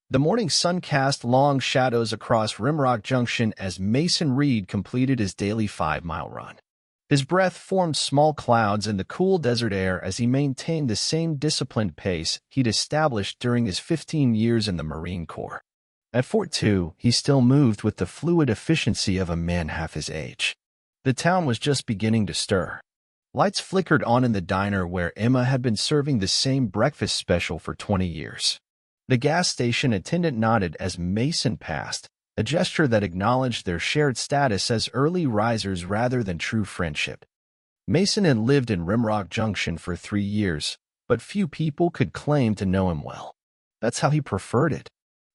The morning sun cast long shadows across Rimrock Junction as Mason Reid completed his daily 5-mile run. His breath formed small clouds in the cool desert air as he maintained the same disciplined pace he'd established during his 15 years in the Marine Corps. At Fort 2, he still moved with the fluid efficiency of a man half his age. The town was just beginning to stir. Lights flickered on in the diner where Emma had been serving the same breakfast special for 20 years. The gas station attendant nodded as Mason passed, a gesture that acknowledged their shared status as early risers rather than true friendship. Mason had lived in Rimrock Junction for 3 years, but few people could claim to know him well. That's how he preferred it.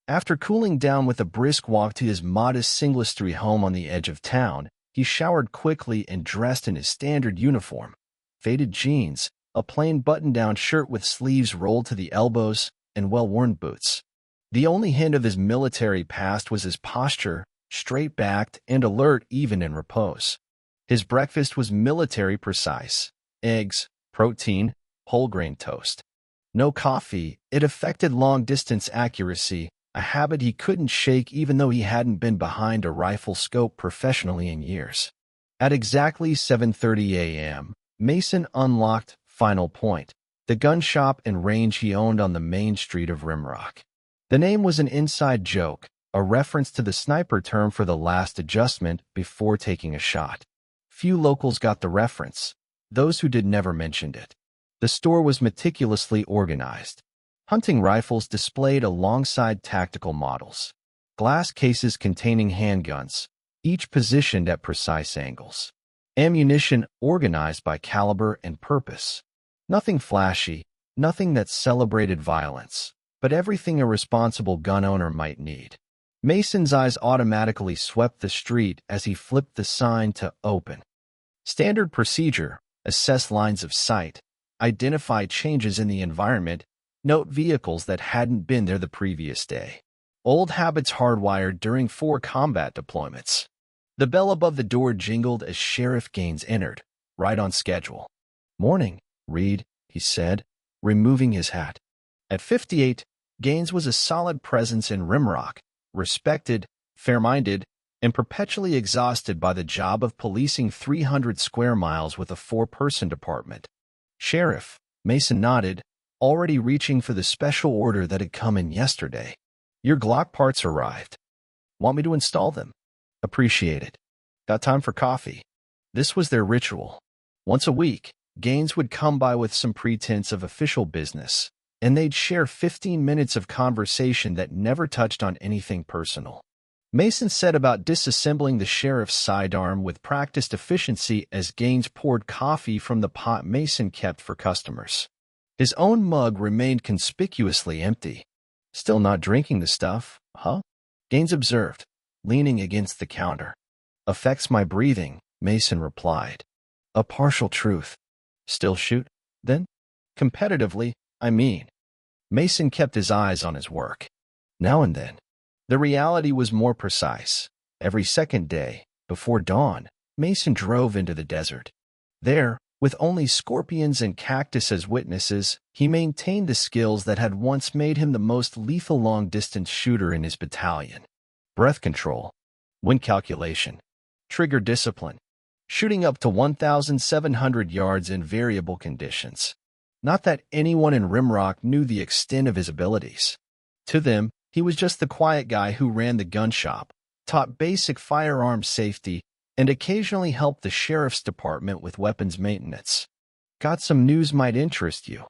After cooling down with a brisk walk to his modest singlestory home on the edge of town, he showered quickly and dressed in his standard uniform: faded jeans, a plain button-down shirt with sleeves rolled to the elbows, and well-worn boots. The only hint of his military past was his posture, straight-backed and alert even in repose. His breakfast was military precise: eggs, protein, whole grain toast. No coffee. It affected long-distance accuracy, a habit he couldn't shake even though he hadn't been behind a rifle scope professionally in years. At exactly 7:30 a.m., Mason unlocked Final Point, the gun shop and range he owned on the main street of Rimrock. The name was an inside joke, a reference to the sniper term for the last adjustment before taking a shot. Few locals got the reference. Those who did never mentioned it. The store was meticulously organized. Hunting rifles displayed alongside tactical models. Glass cases containing handguns, each positioned at precise angles. Ammunition organized by caliber and purpose. Nothing flashy, nothing that celebrated violence, but everything a responsible gun owner might need. Mason's eyes automatically swept the street as he flipped the sign to open. Standard procedure: assess lines of sight, identify changes in the environment, note vehicles that hadn't been there the previous day. Old habits hardwired during 4 combat deployments. The bell above the door jingled as Sheriff Gaines entered, right on schedule. "Morning, Reid," he said, removing his hat. At 58, Gaines was a solid presence in Rimrock, respected, fair-minded, and perpetually exhausted by the job of policing 300 square miles with a 4-person department. "Sheriff," Mason nodded, already reaching for the special order that had come in yesterday. "Your Glock parts arrived. Want me to install them?" "Appreciate it. Got time for coffee?" This was their ritual. Once a week, Gaines would come by with some pretense of official business, and they'd share 15 minutes of conversation that never touched on anything personal. Mason set about disassembling the sheriff's sidearm with practiced efficiency as Gaines poured coffee from the pot Mason kept for customers. His own mug remained conspicuously empty. "Still not drinking the stuff, huh?" Gaines observed, leaning against the counter. "Affects my breathing," Mason replied. A partial truth. "Still shoot, then?" "Competitively, I mean." Mason kept his eyes on his work. Now and then. The reality was more precise. Every second day, before dawn, Mason drove into the desert. There, with only scorpions and cactus as witnesses, he maintained the skills that had once made him the most lethal long-distance shooter in his battalion. Breath control, wind calculation, trigger discipline, shooting up to 1,700 yards in variable conditions. Not that anyone in Rimrock knew the extent of his abilities. To them, he was just the quiet guy who ran the gun shop, taught basic firearms safety, and occasionally helped the sheriff's department with weapons maintenance. "Got some news might interest you,"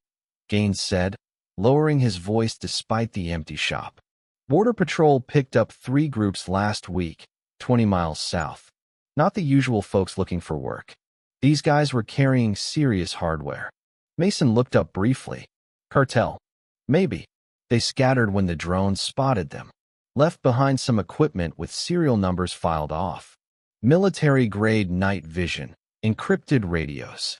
Gaines said, lowering his voice despite the empty shop. Border Patrol picked up 3 groups last week, 20 miles south. Not the usual folks looking for work. These guys were carrying serious hardware. Mason looked up briefly. "Cartel." "Maybe." They scattered when the drones spotted them. Left behind some equipment with serial numbers filed off. Military-grade night vision, encrypted radios.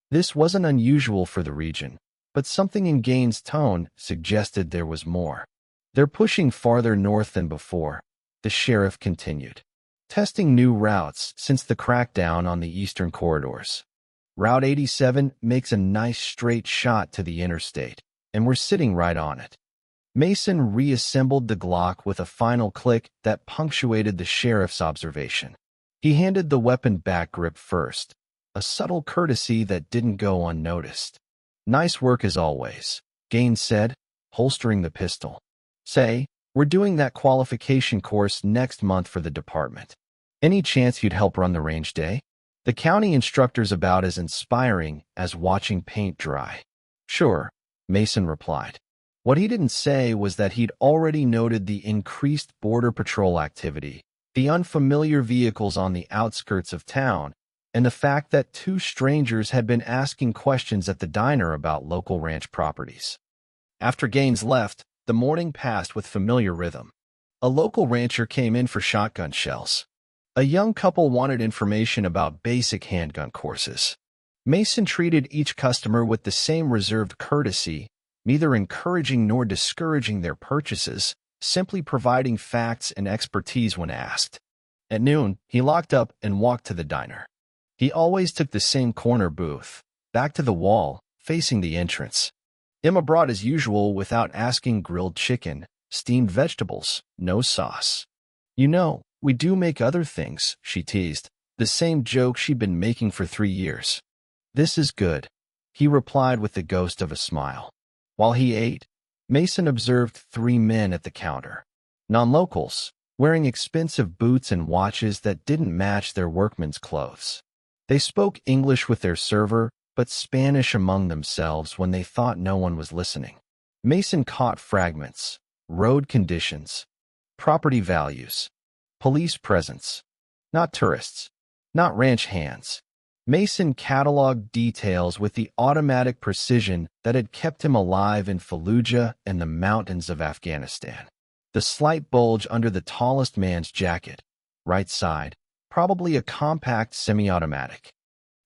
This wasn't unusual for the region, but something in Gaines' tone suggested there was more. "They're pushing farther north than before," the sheriff continued. "Testing new routes since the crackdown on the eastern corridors. Route 87 makes a nice straight shot to the interstate, and we're sitting right on it. Mason reassembled the Glock with a final click that punctuated the sheriff's observation. He handed the weapon back grip first, a subtle courtesy that didn't go unnoticed. "Nice work as always," Gaines said, holstering the pistol. "Say, we're doing that qualification course next month for the department. Any chance you'd help run the range day? The county instructor's about as inspiring as watching paint dry." "Sure," Mason replied. What he didn't say was that he'd already noted the increased border patrol activity, the unfamiliar vehicles on the outskirts of town, and the fact that two strangers had been asking questions at the diner about local ranch properties. After Gaines left, the morning passed with familiar rhythm. A local rancher came in for shotgun shells. A young couple wanted information about basic handgun courses. Mason treated each customer with the same reserved courtesy, neither encouraging nor discouraging their purchases, simply providing facts and expertise when asked. At noon, he locked up and walked to the diner. He always took the same corner booth, back to the wall, facing the entrance. Emma brought as usual without asking grilled chicken, steamed vegetables, no sauce. "You know, we do make other things," she teased, the same joke she'd been making for 3 years. "This is good," he replied with the ghost of a smile. While he ate, Mason observed 3 men at the counter. Non-locals, wearing expensive boots and watches that didn't match their workmen's clothes. They spoke English with their server, but Spanish among themselves when they thought no one was listening. Mason caught fragments: road conditions, property values, police presence. Not tourists, not ranch hands. Mason cataloged details with the automatic precision that had kept him alive in Fallujah and the mountains of Afghanistan. The slight bulge under the tallest man's jacket, right side, probably a compact semi-automatic.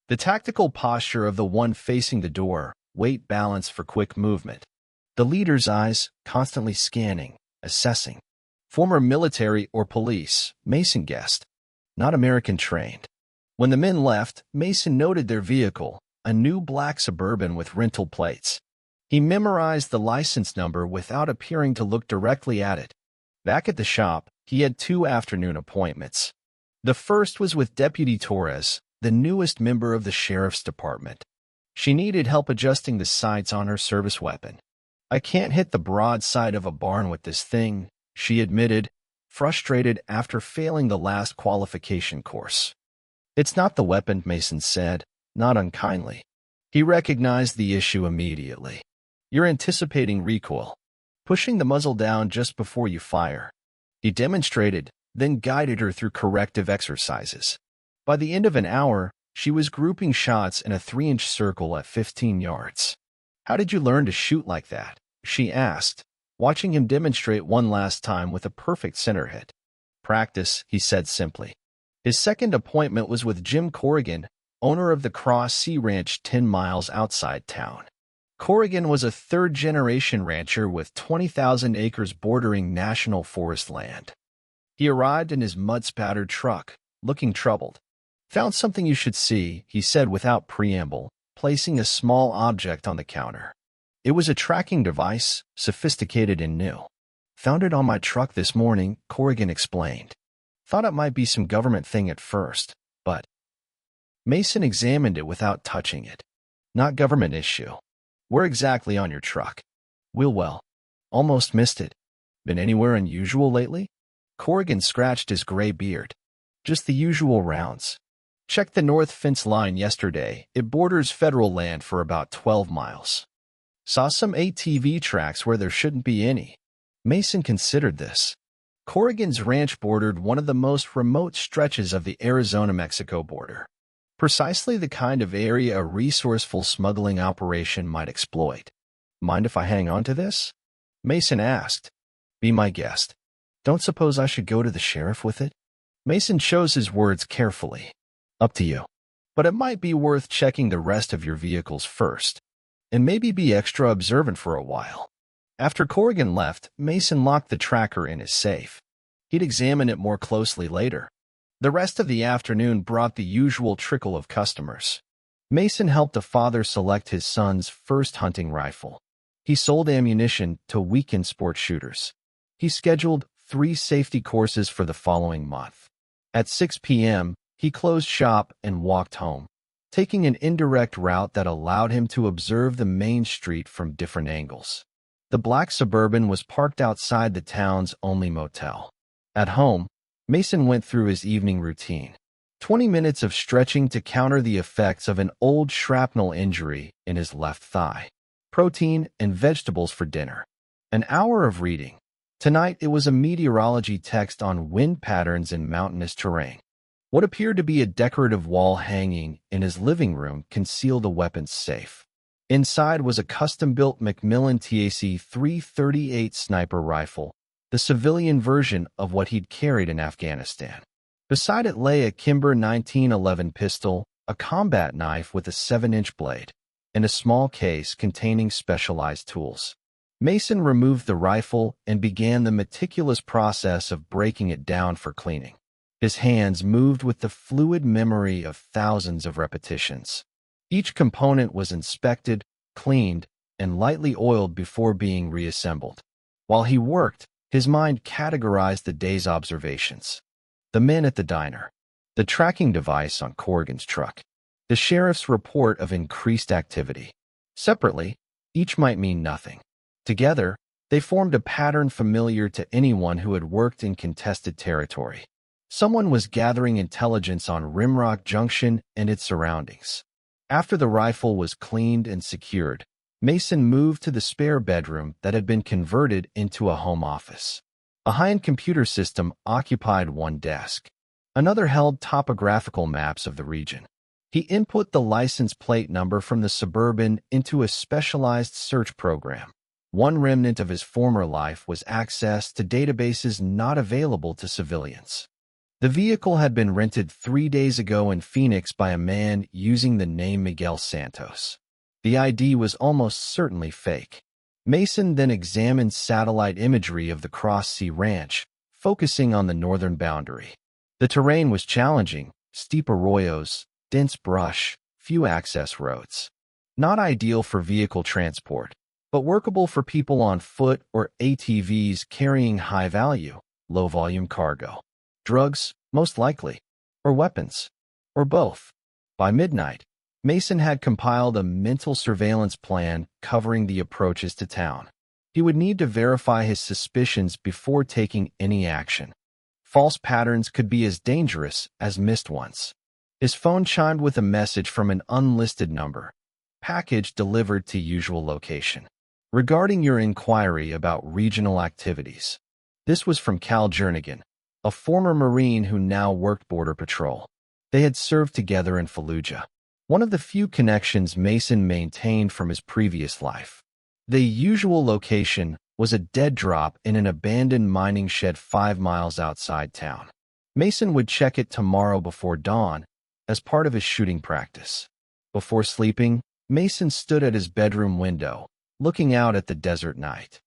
The tactical posture of the one facing the door, weight balance for quick movement. The leader's eyes constantly scanning, assessing. Former military or police, Mason guessed. Not American trained. When the men left, Mason noted their vehicle, a new black Suburban with rental plates. He memorized the license number without appearing to look directly at it. Back at the shop, he had 2 afternoon appointments. The first was with Deputy Torres, the newest member of the sheriff's department. She needed help adjusting the sights on her service weapon. "I can't hit the broadside of a barn with this thing," she admitted, frustrated after failing the last qualification course. "It's not the weapon," Mason said, not unkindly. He recognized the issue immediately. "You're anticipating recoil, pushing the muzzle down just before you fire." He demonstrated, then guided her through corrective exercises. By the end of an hour, she was grouping shots in a 3-inch circle at 15 yards. "How did you learn to shoot like that?" she asked, watching him demonstrate one last time with a perfect center hit. "Practice," he said simply. His second appointment was with Jim Corrigan, owner of the Cross Sea Ranch 10 miles outside town. Corrigan was a 3rd-generation rancher with 20,000 acres bordering national forest land. He arrived in his mud-spattered truck, looking troubled. "Found something you should see," he said without preamble, placing a small object on the counter. It was a tracking device, sophisticated and new. "Found it on my truck this morning," Corrigan explained. "Thought it might be some government thing at first, but—" Mason examined it without touching it. "Not government issue. Where exactly on your truck?" "Wheelwell. Almost missed it. Been anywhere unusual lately?" Corrigan scratched his gray beard. "Just the usual rounds. Checked the north fence line yesterday. It borders federal land for about 12 miles. Saw some ATV tracks where there shouldn't be any." Mason considered this. Corrigan's ranch bordered one of the most remote stretches of the Arizona-Mexico border. Precisely the kind of area a resourceful smuggling operation might exploit. "Mind if I hang on to this?" Mason asked. "Be my guest. Don't suppose I should go to the sheriff with it?" Mason chose his words carefully. "Up to you. But it might be worth checking the rest of your vehicles first. And maybe be extra observant for a while." After Corrigan left, Mason locked the tracker in his safe. He'd examine it more closely later. The rest of the afternoon brought the usual trickle of customers. Mason helped a father select his son's first hunting rifle. He sold ammunition to weekend sport shooters. He scheduled 3 safety courses for the following month. At 6 p.m., he closed shop and walked home, taking an indirect route that allowed him to observe the main street from different angles. The black Suburban was parked outside the town's only motel. At home, Mason went through his evening routine. 20 minutes of stretching to counter the effects of an old shrapnel injury in his left thigh. Protein and vegetables for dinner. An hour of reading. Tonight it was a meteorology text on wind patterns in mountainous terrain. What appeared to be a decorative wall hanging in his living room concealed a weapons safe. Inside was a custom-built Macmillan TAC 338 sniper rifle, the civilian version of what he'd carried in Afghanistan. Beside it lay a Kimber 1911 pistol, a combat knife with a 7-inch blade, and a small case containing specialized tools. Mason removed the rifle and began the meticulous process of breaking it down for cleaning. His hands moved with the fluid memory of thousands of repetitions. Each component was inspected, cleaned, and lightly oiled before being reassembled. While he worked, his mind categorized the day's observations. The men at the diner, the tracking device on Corrigan's truck, the sheriff's report of increased activity. Separately, each might mean nothing. Together, they formed a pattern familiar to anyone who had worked in contested territory. Someone was gathering intelligence on Rimrock Junction and its surroundings. After the rifle was cleaned and secured, Mason moved to the spare bedroom that had been converted into a home office. A high-end computer system occupied one desk. Another held topographical maps of the region. He input the license plate number from the Suburban into a specialized search program. One remnant of his former life was access to databases not available to civilians. The vehicle had been rented 3 days ago in Phoenix by a man using the name Miguel Santos. The ID was almost certainly fake. Mason then examined satellite imagery of the Cross Sea Ranch, focusing on the northern boundary. The terrain was challenging, steep arroyos, dense brush, few access roads. Not ideal for vehicle transport, but workable for people on foot or ATVs carrying high-value, low-volume cargo. Drugs, most likely, or weapons, or both. By midnight, Mason had compiled a mental surveillance plan covering the approaches to town. He would need to verify his suspicions before taking any action. False patterns could be as dangerous as missed ones. His phone chimed with a message from an unlisted number. Package delivered to usual location. Regarding your inquiry about regional activities. This was from Cal Jernigan, a former Marine who now worked Border Patrol. They had served together in Fallujah, one of the few connections Mason maintained from his previous life. The usual location was a dead drop in an abandoned mining shed 5 miles outside town. Mason would check it tomorrow before dawn as part of his shooting practice. Before sleeping, Mason stood at his bedroom window, looking out at the desert night.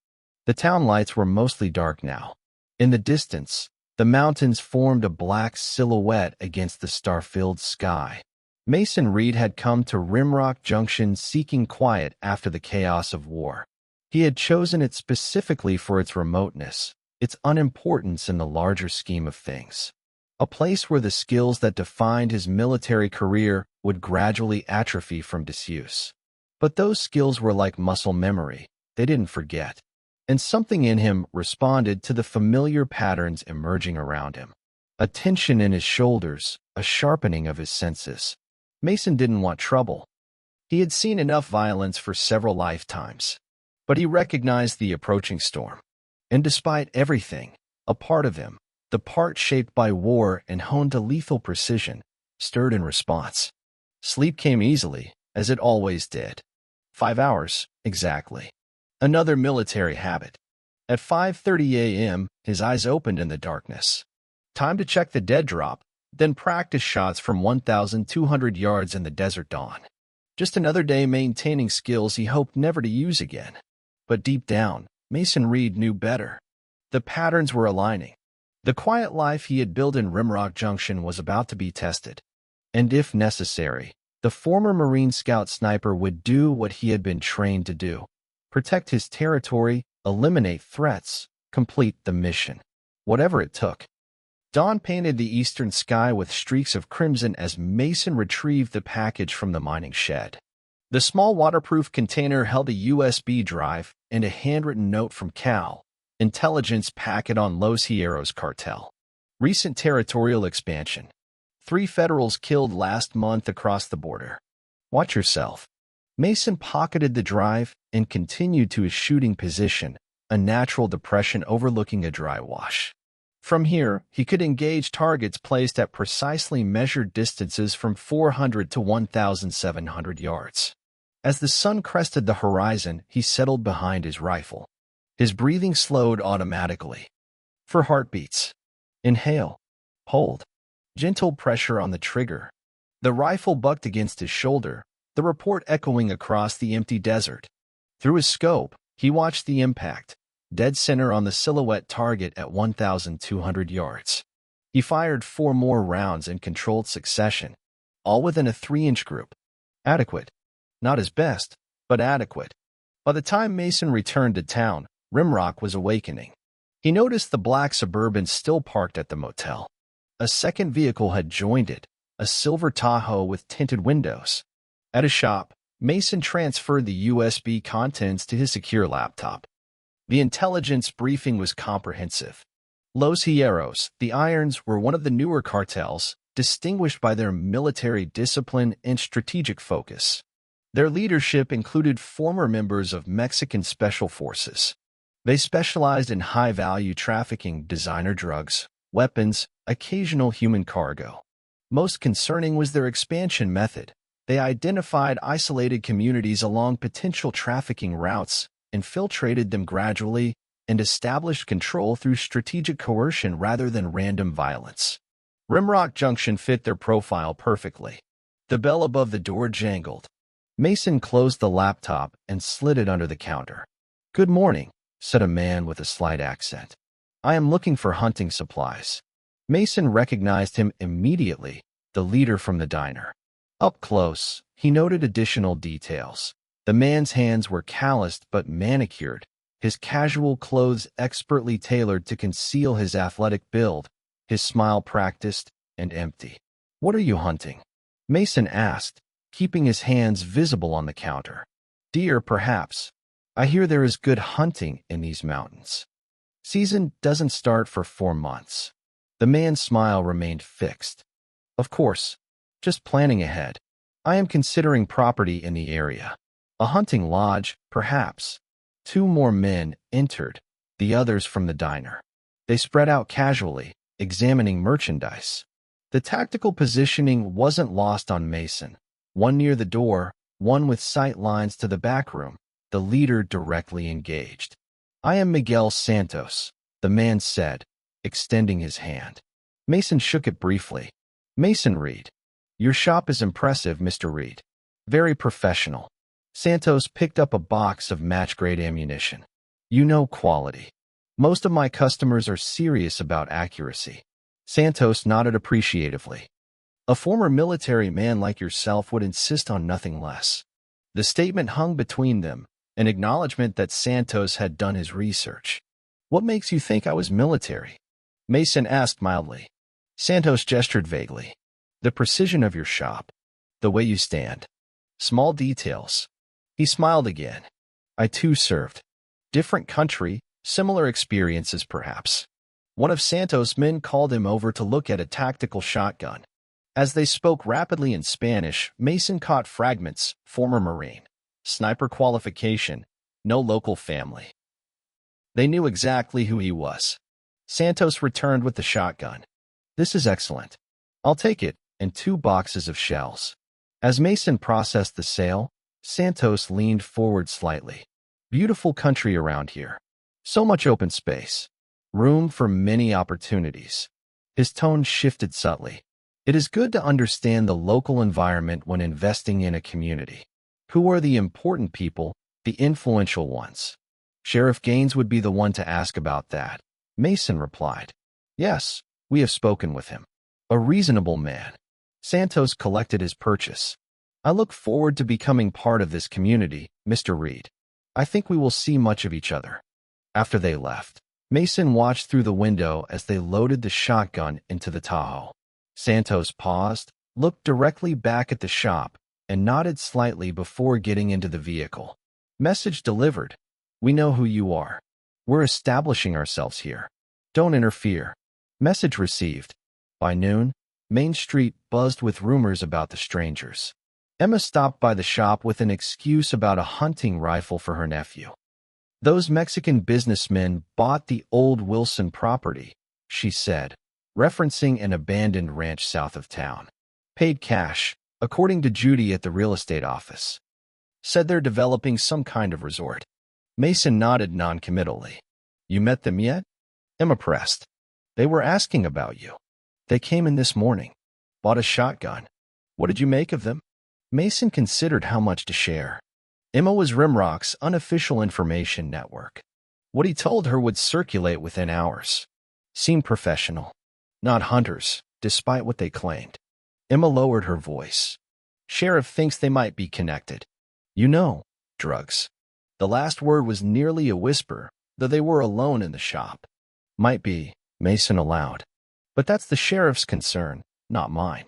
The town lights were mostly dark now. In the distance, the mountains formed a black silhouette against the star-filled sky. Mason Reid had come to Rimrock Junction seeking quiet after the chaos of war. He had chosen it specifically for its remoteness, its unimportance in the larger scheme of things. A place where the skills that defined his military career would gradually atrophy from disuse. But those skills were like muscle memory. They didn't forget. And something in him responded to the familiar patterns emerging around him. A tension in his shoulders, a sharpening of his senses. Mason didn't want trouble. He had seen enough violence for several lifetimes. But he recognized the approaching storm. And despite everything, a part of him, the part shaped by war and honed to lethal precision, stirred in response. Sleep came easily, as it always did. 5 hours, exactly. Another military habit. At 5:30 a.m., his eyes opened in the darkness. Time to check the dead drop, then practice shots from 1,200 yards in the desert dawn. Just another day maintaining skills he hoped never to use again. But deep down, Mason Reid knew better. The patterns were aligning. The quiet life he had built in Rimrock Junction was about to be tested. And if necessary, the former Marine Scout sniper would do what he had been trained to do. Protect his territory, eliminate threats, complete the mission. Whatever it took. Dawn painted the eastern sky with streaks of crimson as Mason retrieved the package from the mining shed. The small waterproof container held a USB drive and a handwritten note from Cal, intelligence packet on Los Hierros Cartel. Recent territorial expansion. 3 federals killed last month across the border. Watch yourself. Mason pocketed the drive and continued to his shooting position, a natural depression overlooking a dry wash. From here, he could engage targets placed at precisely measured distances from 400 to 1,700 yards. As the sun crested the horizon, he settled behind his rifle. His breathing slowed automatically. For heartbeats. Inhale. Hold. Gentle pressure on the trigger. The rifle bucked against his shoulder, the report echoing across the empty desert. Through his scope, he watched the impact, dead center on the silhouette target at 1,200 yards. He fired 4 more rounds in controlled succession, all within a 3-inch group. Adequate. Not his best, but adequate. By the time Mason returned to town, Rimrock was awakening. He noticed the black Suburban still parked at the motel. A second vehicle had joined it, a silver Tahoe with tinted windows. At a shop, Mason transferred the USB contents to his secure laptop. The intelligence briefing was comprehensive. Los Hierros, the Irons, were one of the newer cartels, distinguished by their military discipline and strategic focus. Their leadership included former members of Mexican Special Forces. They specialized in high-value trafficking, designer drugs, weapons, occasional human cargo. Most concerning was their expansion method. They identified isolated communities along potential trafficking routes, infiltrated them gradually, and established control through strategic coercion rather than random violence. Rimrock Junction fit their profile perfectly. The bell above the door jangled. Mason closed the laptop and slid it under the counter. "Good morning," said a man with a slight accent. "I am looking for hunting supplies." Mason recognized him immediately, the leader from the diner. Up close, he noted additional details. The man's hands were calloused but manicured, his casual clothes expertly tailored to conceal his athletic build, his smile practiced and empty. "What are you hunting?" Mason asked, keeping his hands visible on the counter. "Deer, perhaps. I hear there is good hunting in these mountains." "Season doesn't start for 4 months." The man's smile remained fixed. "Of course. Just planning ahead. I am considering property in the area. A hunting lodge, perhaps." 2 more men entered, the others from the diner. They spread out casually, examining merchandise. The tactical positioning wasn't lost on Mason. One near the door, one with sight lines to the back room, the leader directly engaged. "I am Miguel Santos," the man said, extending his hand. Mason shook it briefly. "Mason Reid. Your shop is impressive, Mr. Reid. Very professional." Santos picked up a box of match-grade ammunition. "You know quality. Most of my customers are serious about accuracy." Santos nodded appreciatively. "A former military man like yourself would insist on nothing less." The statement hung between them, an acknowledgement that Santos had done his research. "What makes you think I was military?" Mason asked mildly. Santos gestured vaguely. "The precision of your shop. The way you stand. Small details." He smiled again. "I too served. Different country, similar experiences perhaps." One of Santos' men called him over to look at a tactical shotgun. As they spoke rapidly in Spanish, Mason caught fragments: former Marine, sniper qualification, no local family. They knew exactly who he was. Santos returned with the shotgun. "This is excellent. I'll take it," and 2 boxes of shells. As Mason processed the sale, Santos leaned forward slightly. "Beautiful country around here. So much open space. Room for many opportunities." His tone shifted subtly. "It is good to understand the local environment when investing in a community. Who are the important people, the influential ones?" "Sheriff Gaines would be the one to ask about that," Mason replied. "Yes, we have spoken with him. A reasonable man." Santos collected his purchase. "I look forward to becoming part of this community, Mr. Reid." I think we will see much of each other." After they left, Mason watched through the window as they loaded the shotgun into the Tahoe. Santos paused, looked directly back at the shop, and nodded slightly before getting into the vehicle. "Message delivered. We know who you are. We're establishing ourselves here. Don't interfere." Message received. By noon, Main Street buzzed with rumors about the strangers. Emma stopped by the shop with an excuse about a hunting rifle for her nephew. "Those Mexican businessmen bought the old Wilson property," she said, referencing an abandoned ranch south of town. "Paid cash, according to Judy at the real estate office. Said they're developing some kind of resort." Mason nodded noncommittally. "You met them yet?" Emma pressed. "They were asking about you. They came in this morning. Bought a shotgun. What did you make of them?" Mason considered how much to share. Emma was Rimrock's unofficial information network. What he told her would circulate within hours. Seemed professional. Not hunters, despite what they claimed. Emma lowered her voice. "Sheriff thinks they might be connected. You know, drugs." The last word was nearly a whisper, though they were alone in the shop. "Might be," Mason allowed. "But that's the sheriff's concern, not mine."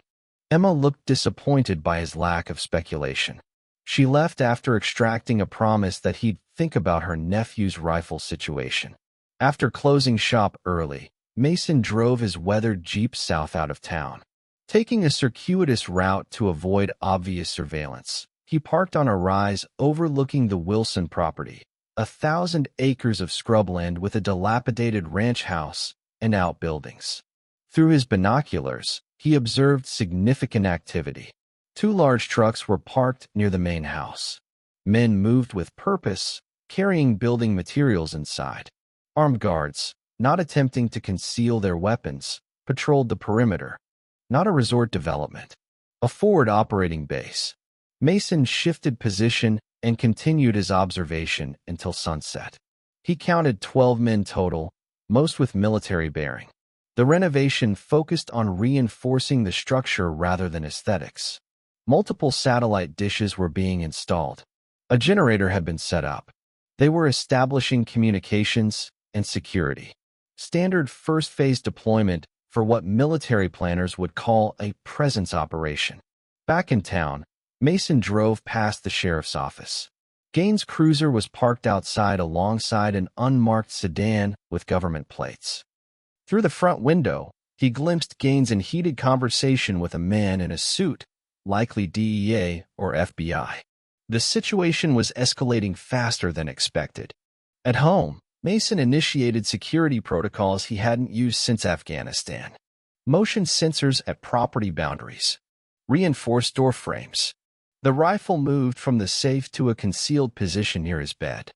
Emma looked disappointed by his lack of speculation. She left after extracting a promise that he'd think about her nephew's rifle situation. After closing shop early, Mason drove his weathered Jeep south out of town. Taking a circuitous route to avoid obvious surveillance, he parked on a rise overlooking the Wilson property, 1,000 acres of scrubland with a dilapidated ranch house and outbuildings. Through his binoculars, he observed significant activity. 2 large trucks were parked near the main house. Men moved with purpose, carrying building materials inside. Armed guards, not attempting to conceal their weapons, patrolled the perimeter. Not a resort development. A forward operating base. Mason shifted position and continued his observation until sunset. He counted 12 men total, most with military bearing. The renovation focused on reinforcing the structure rather than aesthetics. Multiple satellite dishes were being installed. A generator had been set up. They were establishing communications and security. Standard first-phase deployment for what military planners would call a presence operation. Back in town, Mason drove past the sheriff's office. Gaines' cruiser was parked outside alongside an unmarked sedan with government plates. Through the front window, he glimpsed Gaines in heated conversation with a man in a suit, likely DEA or FBI. The situation was escalating faster than expected. At home, Mason initiated security protocols he hadn't used since Afghanistan. Motion sensors at property boundaries. Reinforced door frames. The rifle moved from the safe to a concealed position near his bed.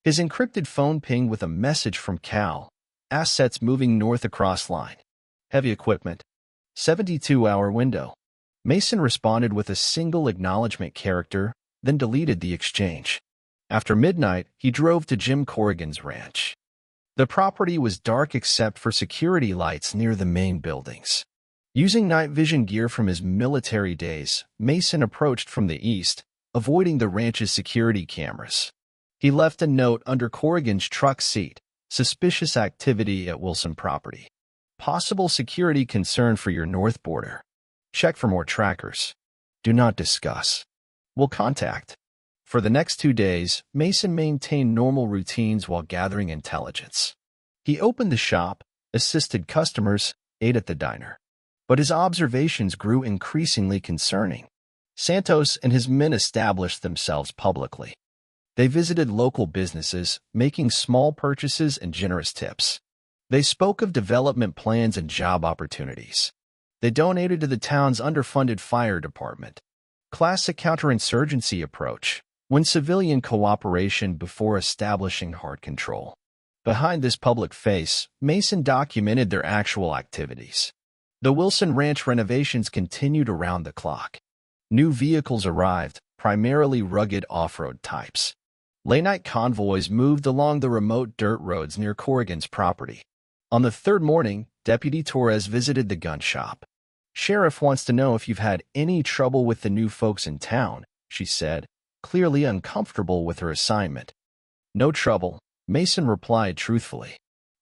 His encrypted phone pinged with a message from Cal. Assets moving north across line. Heavy equipment. 72-hour window. Mason responded with a single acknowledgement character, then deleted the exchange. After midnight, he drove to Jim Corrigan's ranch. The property was dark except for security lights near the main buildings. Using night vision gear from his military days, Mason approached from the east, avoiding the ranch's security cameras. He left a note under Corrigan's truck seat. Suspicious activity at Wilson property. Possible security concern for your north border. Check for more trackers. Do not discuss. Will contact. For the next 2 days, Mason maintained normal routines while gathering intelligence. He opened the shop, assisted customers, ate at the diner. But his observations grew increasingly concerning. Santos and his men established themselves publicly. They visited local businesses, making small purchases and generous tips. They spoke of development plans and job opportunities. They donated to the town's underfunded fire department. Classic counterinsurgency approach, when civilian cooperation before establishing hard control. Behind this public face, Mason documented their actual activities. The Wilson Ranch renovations continued around the clock. New vehicles arrived, primarily rugged off-road types. Late-night convoys moved along the remote dirt roads near Corrigan's property. On the 3rd morning, Deputy Torres visited the gun shop. "Sheriff wants to know if you've had any trouble with the new folks in town," she said, clearly uncomfortable with her assignment. No trouble, Mason replied truthfully.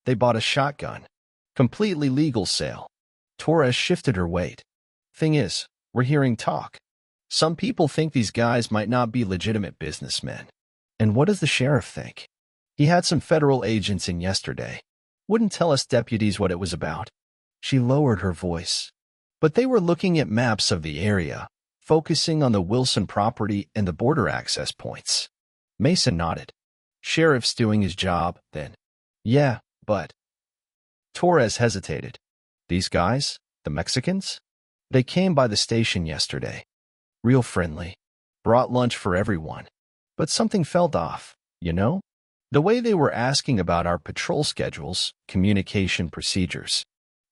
They bought a shotgun. Completely legal sale. Torres shifted her weight. Thing is, we're hearing talk. Some people think these guys might not be legitimate businessmen. And what does the sheriff think? He had some federal agents in yesterday. Wouldn't tell us deputies what it was about. She lowered her voice. But they were looking at maps of the area, focusing on the Wilson property and the border access points. Mason nodded. Sheriff's doing his job, then. Yeah, but... Torres hesitated. These guys? The Mexicans? They came by the station yesterday. Real friendly. Brought lunch for everyone. But something felt off, you know? The way they were asking about our patrol schedules, communication procedures,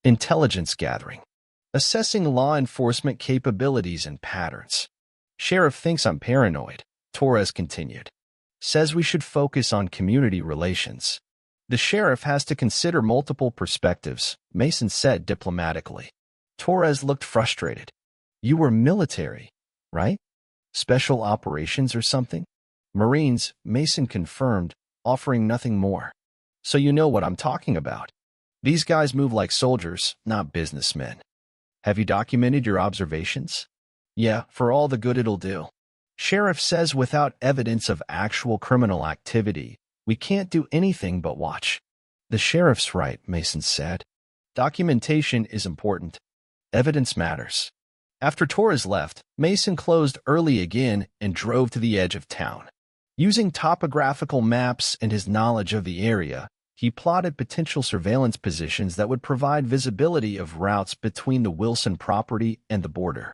intelligence gathering, assessing law enforcement capabilities and patterns. Sheriff thinks I'm paranoid, Torres continued. Says we should focus on community relations. The sheriff has to consider multiple perspectives, Mason said diplomatically. Torres looked frustrated. You were military, right? Special operations or something? Marines, Mason confirmed, offering nothing more. So you know what I'm talking about. These guys move like soldiers, not businessmen. Have you documented your observations? Yeah, for all the good it'll do. Sheriff says without evidence of actual criminal activity, we can't do anything but watch. The sheriff's right, Mason said. Documentation is important. Evidence matters. After Torres left, Mason closed early again and drove to the edge of town. Using topographical maps and his knowledge of the area, he plotted potential surveillance positions that would provide visibility of routes between the Wilson property and the border.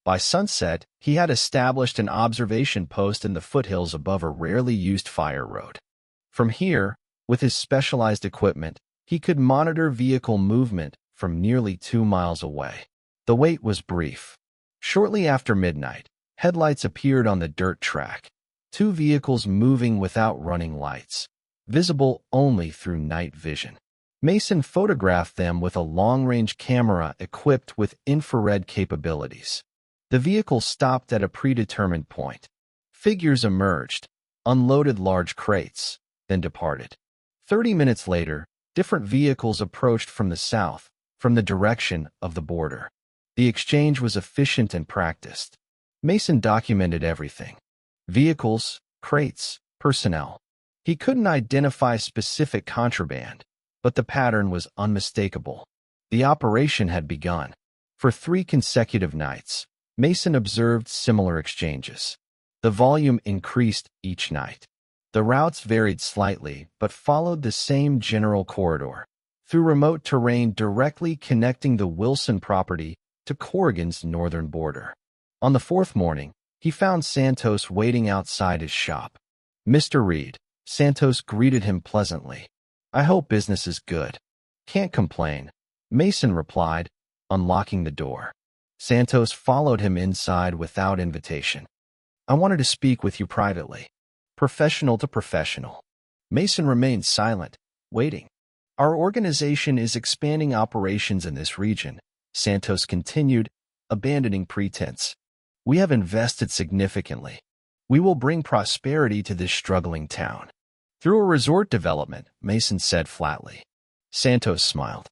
By sunset, he had established an observation post in the foothills above a rarely used fire road. From here, with his specialized equipment, he could monitor vehicle movement from nearly 2 miles away. The wait was brief. Shortly after midnight, headlights appeared on the dirt track. 2 vehicles moving without running lights, visible only through night vision. Mason photographed them with a long-range camera equipped with infrared capabilities. The vehicle stopped at a predetermined point. Figures emerged, unloaded large crates, then departed. 30 minutes later, different vehicles approached from the south, from the direction of the border. The exchange was efficient and practiced. Mason documented everything. Vehicles, crates, personnel. He couldn't identify specific contraband, but the pattern was unmistakable. The operation had begun. For 3 consecutive nights, Mason observed similar exchanges. The volume increased each night. The routes varied slightly, but followed the same general corridor, through remote terrain directly connecting the Wilson property to Corrigan's northern border. On the 4th morning, he found Santos waiting outside his shop. Mr. Reid, Santos greeted him pleasantly. I hope business is good. Can't complain, Mason replied, unlocking the door. Santos followed him inside without invitation. I wanted to speak with you privately. Professional to professional. Mason remained silent, waiting. Our organization is expanding operations in this region, Santos continued, abandoning pretense. We have invested significantly. We will bring prosperity to this struggling town. Through a resort development, Mason said flatly. Santos smiled.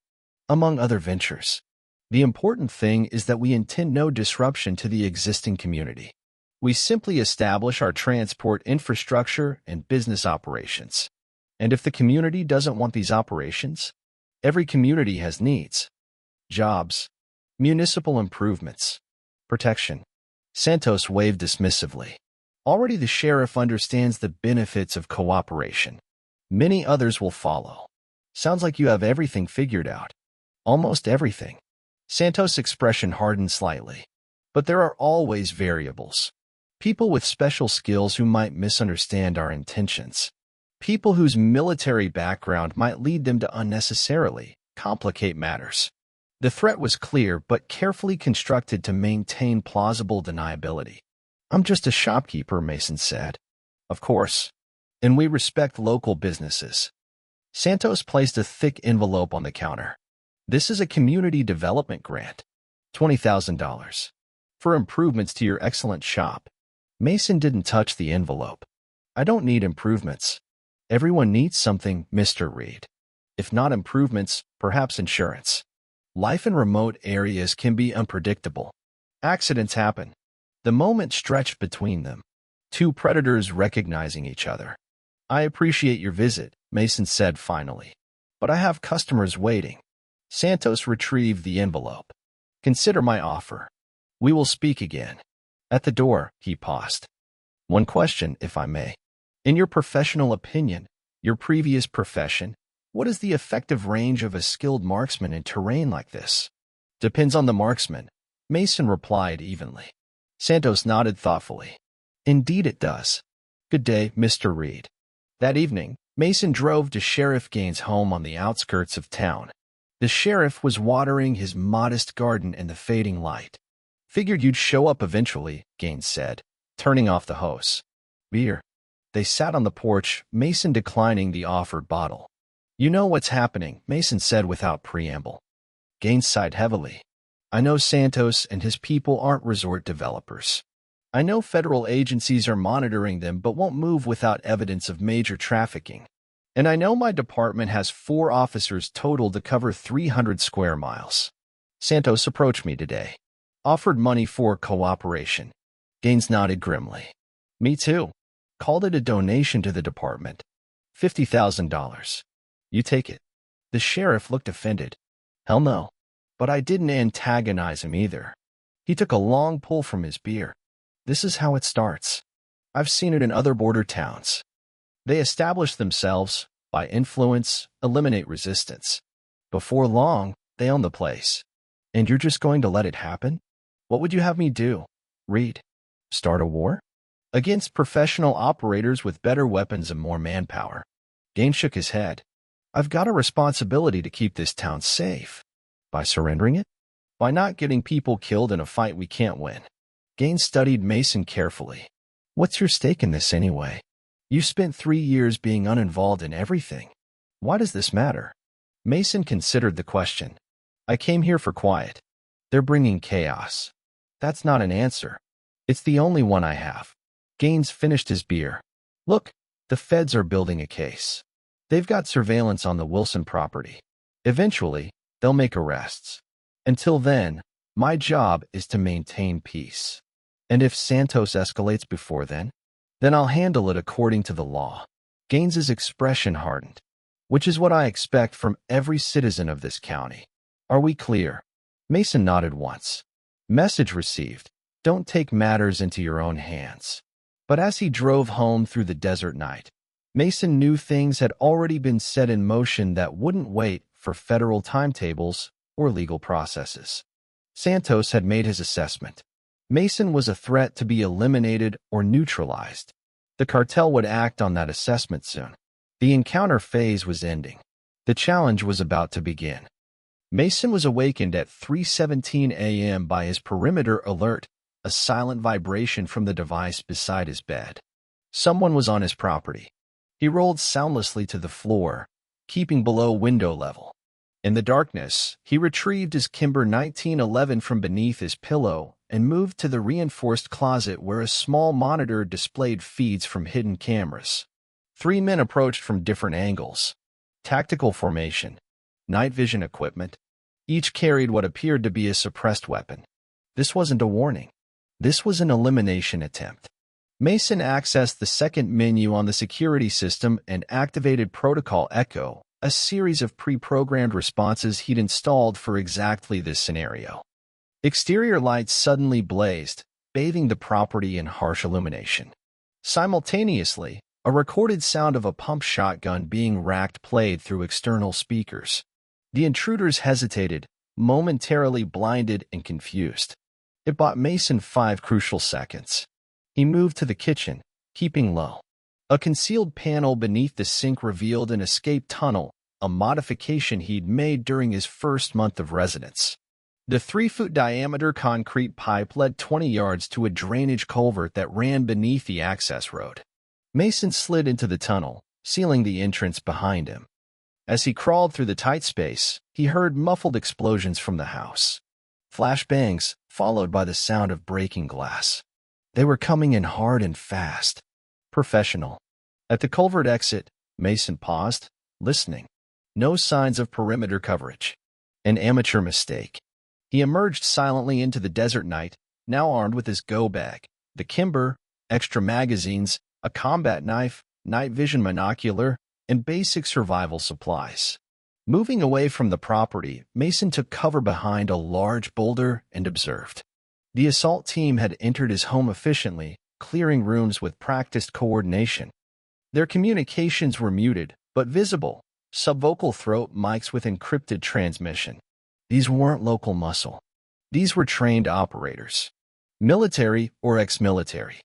Among other ventures. The important thing is that we intend no disruption to the existing community. We simply establish our transport infrastructure and business operations. And if the community doesn't want these operations, every community has needs. Jobs, municipal improvements, protection. Santos waved dismissively. Already the sheriff understands the benefits of cooperation. Many others will follow. Sounds like you have everything figured out. Almost everything. Santos' expression hardened slightly. But there are always variables. People with special skills who might misunderstand our intentions. People whose military background might lead them to unnecessarily complicate matters. The threat was clear but carefully constructed to maintain plausible deniability. I'm just a shopkeeper, Mason said. Of course. And we respect local businesses. Santos placed a thick envelope on the counter. This is a community development grant. $20,000. For improvements to your excellent shop. Mason didn't touch the envelope. I don't need improvements. Everyone needs something, Mr. Reid. If not improvements, perhaps insurance. Life in remote areas can be unpredictable. Accidents happen. The moment stretched between them. Two predators recognizing each other. I appreciate your visit, Mason said finally. But I have customers waiting. Santos retrieved the envelope. Consider my offer. We will speak again. At the door, he paused. One question, if I may. In your professional opinion, your previous profession, what is the effective range of a skilled marksman in terrain like this? Depends on the marksman, Mason replied evenly. Santos nodded thoughtfully. Indeed it does. Good day, Mr. Reid. That evening, Mason drove to Sheriff Gaines' home on the outskirts of town. The sheriff was watering his modest garden in the fading light. Figured you'd show up eventually, Gaines said, turning off the hose. Beer. They sat on the porch, Mason declining the offered bottle. You know what's happening, Mason said without preamble. Gaines sighed heavily. I know Santos and his people aren't resort developers. I know federal agencies are monitoring them but won't move without evidence of major trafficking. And I know my department has 4 officers total to cover 300 square miles. Santos approached me today. Offered money for cooperation. Gaines nodded grimly. Me too. Called it a donation to the department. $50,000. You take it. The sheriff looked offended. Hell no. But I didn't antagonize him either. He took a long pull from his beer. This is how it starts. I've seen it in other border towns. They establish themselves, by influence, eliminate resistance. Before long, they own the place. And you're just going to let it happen? What would you have me do, Reid? Start a war? Against professional operators with better weapons and more manpower. Gaines shook his head. I've got a responsibility to keep this town safe. By surrendering it? By not getting people killed in a fight we can't win. Gaines studied Mason carefully. What's your stake in this anyway? You spent 3 years being uninvolved in everything. Why does this matter? Mason considered the question. I came here for quiet. They're bringing chaos. That's not an answer. It's the only one I have. Gaines finished his beer. Look, the feds are building a case. They've got surveillance on the Wilson property. Eventually, they'll make arrests. Until then, my job is to maintain peace. And if Santos escalates before then I'll handle it according to the law. Gaines's expression hardened. Which is what I expect from every citizen of this county. Are we clear? Mason nodded once. Message received. Don't take matters into your own hands. But as he drove home through the desert night, Mason knew things had already been set in motion that wouldn't wait for federal timetables or legal processes. Santos had made his assessment. Mason was a threat to be eliminated or neutralized. The cartel would act on that assessment soon. The encounter phase was ending. The challenge was about to begin. Mason was awakened at 3:17 a.m. by his perimeter alert, a silent vibration from the device beside his bed. Someone was on his property. He rolled soundlessly to the floor, keeping below window level. In the darkness, he retrieved his Kimber 1911 from beneath his pillow and moved to the reinforced closet where a small monitor displayed feeds from hidden cameras. 3 men approached from different angles. Tactical formation, night vision equipment. Each carried what appeared to be a suppressed weapon. This wasn't a warning. This was an elimination attempt. Mason accessed the second menu on the security system and activated Protocol Echo, a series of pre-programmed responses he'd installed for exactly this scenario. Exterior lights suddenly blazed, bathing the property in harsh illumination. Simultaneously, a recorded sound of a pump shotgun being racked played through external speakers. The intruders hesitated, momentarily blinded and confused. It bought Mason 5 crucial seconds. He moved to the kitchen, keeping low. A concealed panel beneath the sink revealed an escape tunnel, a modification he'd made during his first month of residence. The 3-foot diameter concrete pipe led 20 yards to a drainage culvert that ran beneath the access road. Mason slid into the tunnel, sealing the entrance behind him. As he crawled through the tight space, he heard muffled explosions from the house. Flash bangs, followed by the sound of breaking glass. They were coming in hard and fast. Professional. At the culvert exit, Mason paused, listening. No signs of perimeter coverage. An amateur mistake. He emerged silently into the desert night, now armed with his go bag, the Kimber, extra magazines, a combat knife, night vision monocular, and basic survival supplies. Moving away from the property, Mason took cover behind a large boulder and observed. The assault team had entered his home efficiently, clearing rooms with practiced coordination. Their communications were muted, but visible, subvocal throat mics with encrypted transmission. These weren't local muscle. These were trained operators. Military or ex-military.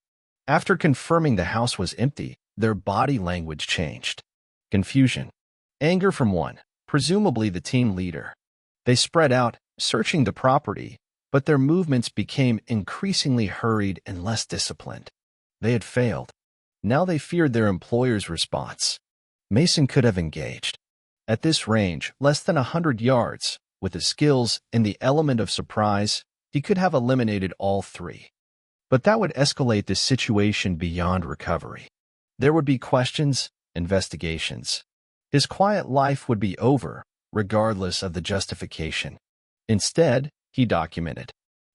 After confirming the house was empty, their body language changed. Confusion. Anger from one, presumably the team leader. They spread out, searching the property, but their movements became increasingly hurried and less disciplined. They had failed. Now they feared their employer's response. Mason could have engaged. At this range, less than 100 yards, with the skills and the element of surprise, he could have eliminated all three. But that would escalate the situation beyond recovery. There would be questions, investigations. His quiet life would be over, regardless of the justification. Instead, he documented.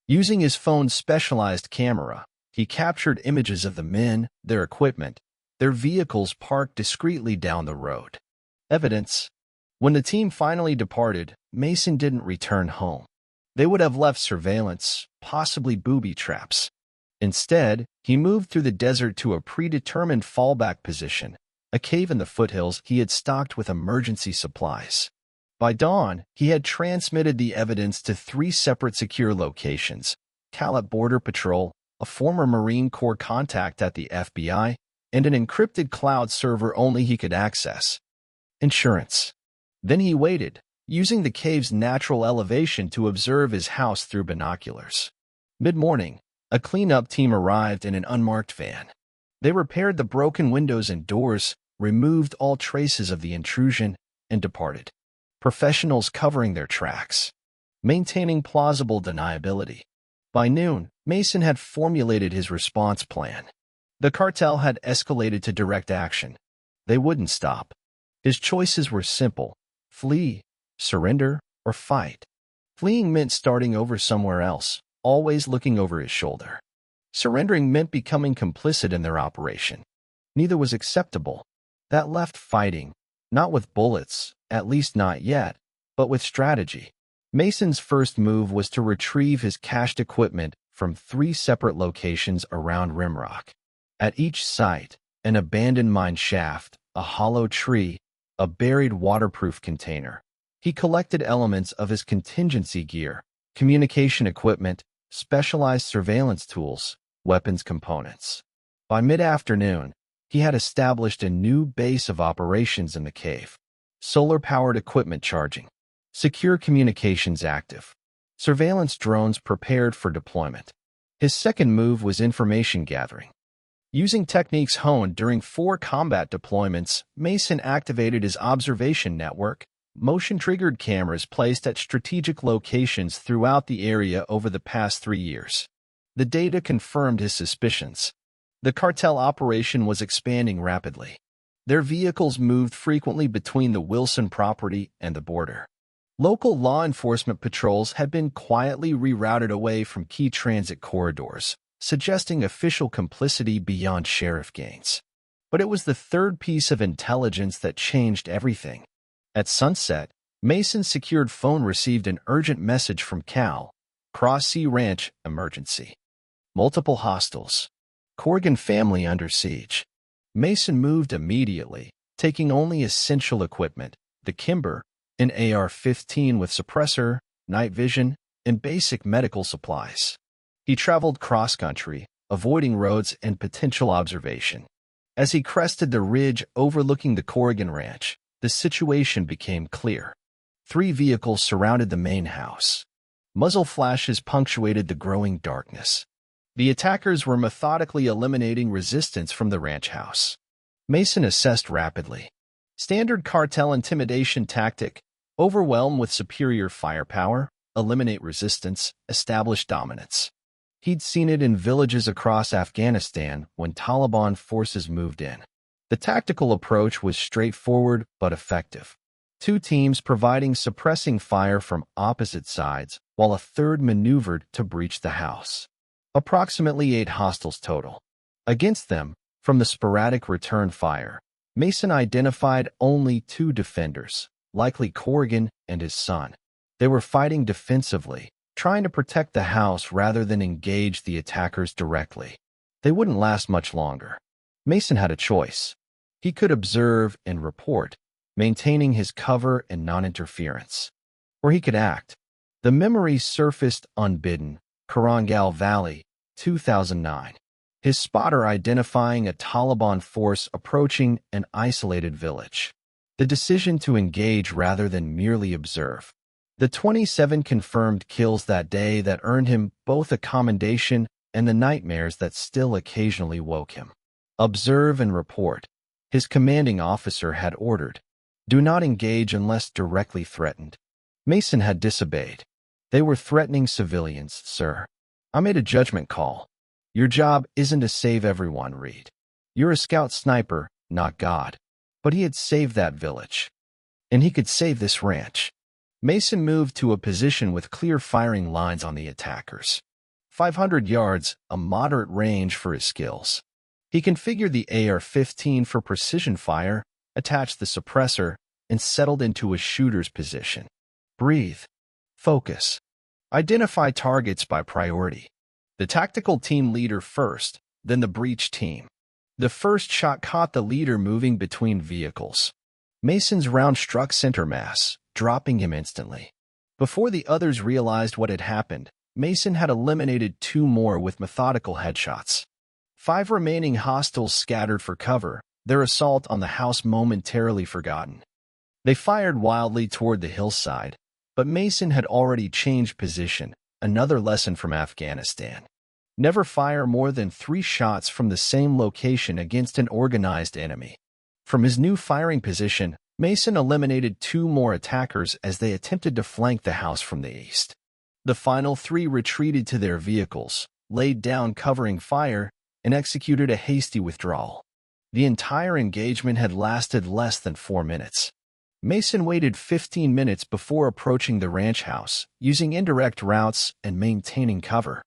Using his phone's specialized camera, he captured images of the men, their equipment, their vehicles parked discreetly down the road. Evidence. When the team finally departed, Mason didn't return home. They would have left surveillance, possibly booby traps. Instead, he moved through the desert to a predetermined fallback position, a cave in the foothills he had stocked with emergency supplies. By dawn, he had transmitted the evidence to 3 separate secure locations: Calais Border Patrol, a former Marine Corps contact at the FBI, and an encrypted cloud server only he could access. Insurance. Then he waited, using the cave's natural elevation to observe his house through binoculars. Mid-morning, a cleanup team arrived in an unmarked van. They repaired the broken windows and doors, removed all traces of the intrusion, and departed. Professionals covering their tracks, maintaining plausible deniability. By noon, Mason had formulated his response plan. The cartel had escalated to direct action. They wouldn't stop. His choices were simple: flee, surrender, or fight. Fleeing meant starting over somewhere else, always looking over his shoulder. Surrendering meant becoming complicit in their operation. Neither was acceptable. That left fighting, not with bullets, at least not yet, but with strategy. Mason's first move was to retrieve his cached equipment from 3 separate locations around Rimrock. At each site, an abandoned mine shaft, a hollow tree, a buried waterproof container. He collected elements of his contingency gear, communication equipment, specialized surveillance tools, weapons components. By mid-afternoon, he had established a new base of operations in the cave. Solar-powered equipment charging. Secure communications active. Surveillance drones prepared for deployment. His second move was information gathering. Using techniques honed during 4 combat deployments, Mason activated his observation network, motion-triggered cameras placed at strategic locations throughout the area over the past 3 years. The data confirmed his suspicions. The cartel operation was expanding rapidly. Their vehicles moved frequently between the Wilson property and the border. Local law enforcement patrols had been quietly rerouted away from key transit corridors, suggesting official complicity beyond sheriff gains. But it was the third piece of intelligence that changed everything. At sunset, Mason secured phone received an urgent message from Cal, Cross Sea Ranch, emergency. Multiple hostiles. Corrigan family under siege. Mason moved immediately, taking only essential equipment, the Kimber, an AR-15 with suppressor, night vision, and basic medical supplies. He traveled cross-country, avoiding roads and potential observation. As he crested the ridge overlooking the Corrigan Ranch, the situation became clear. 3 vehicles surrounded the main house. Muzzle flashes punctuated the growing darkness. The attackers were methodically eliminating resistance from the ranch house. Mason assessed rapidly. Standard cartel intimidation tactic: overwhelm with superior firepower, eliminate resistance, establish dominance. He'd seen it in villages across Afghanistan when Taliban forces moved in. The tactical approach was straightforward but effective. Two teams providing suppressing fire from opposite sides, while a third maneuvered to breach the house. Approximately 8 hostiles total. Against them, from the sporadic return fire, Mason identified only 2 defenders, likely Corrigan and his son. They were fighting defensively, trying to protect the house rather than engage the attackers directly. They wouldn't last much longer. Mason had a choice. He could observe and report, maintaining his cover and non-interference. Or he could act. The memory surfaced unbidden. Korangal Valley, 2009. His spotter identifying a Taliban force approaching an isolated village. The decision to engage rather than merely observe. The 27 confirmed kills that day that earned him both a commendation and the nightmares that still occasionally woke him. Observe and report. His commanding officer had ordered. Do not engage unless directly threatened. Mason had disobeyed. They were threatening civilians, sir. I made a judgment call. Your job isn't to save everyone, Reid. You're a scout sniper, not God. But he had saved that village. And he could save this ranch. Mason moved to a position with clear firing lines on the attackers. 500 yards, a moderate range for his skills. He configured the AR-15 for precision fire, attached the suppressor, and settled into a shooter's position. Breathe. Focus. Identify targets by priority. The tactical team leader first, then the breach team. The first shot caught the leader moving between vehicles. Mason's round struck center mass, dropping him instantly. Before the others realized what had happened, Mason had eliminated 2 more with methodical headshots. 5 remaining hostiles scattered for cover, their assault on the house momentarily forgotten. They fired wildly toward the hillside, but Mason had already changed position, another lesson from Afghanistan. Never fire more than 3 shots from the same location against an organized enemy. From his new firing position, Mason eliminated 2 more attackers as they attempted to flank the house from the east. The final 3 retreated to their vehicles, laid down covering fire, and executed a hasty withdrawal. The entire engagement had lasted less than 4 minutes. Mason waited 15 minutes before approaching the ranch house, using indirect routes and maintaining cover.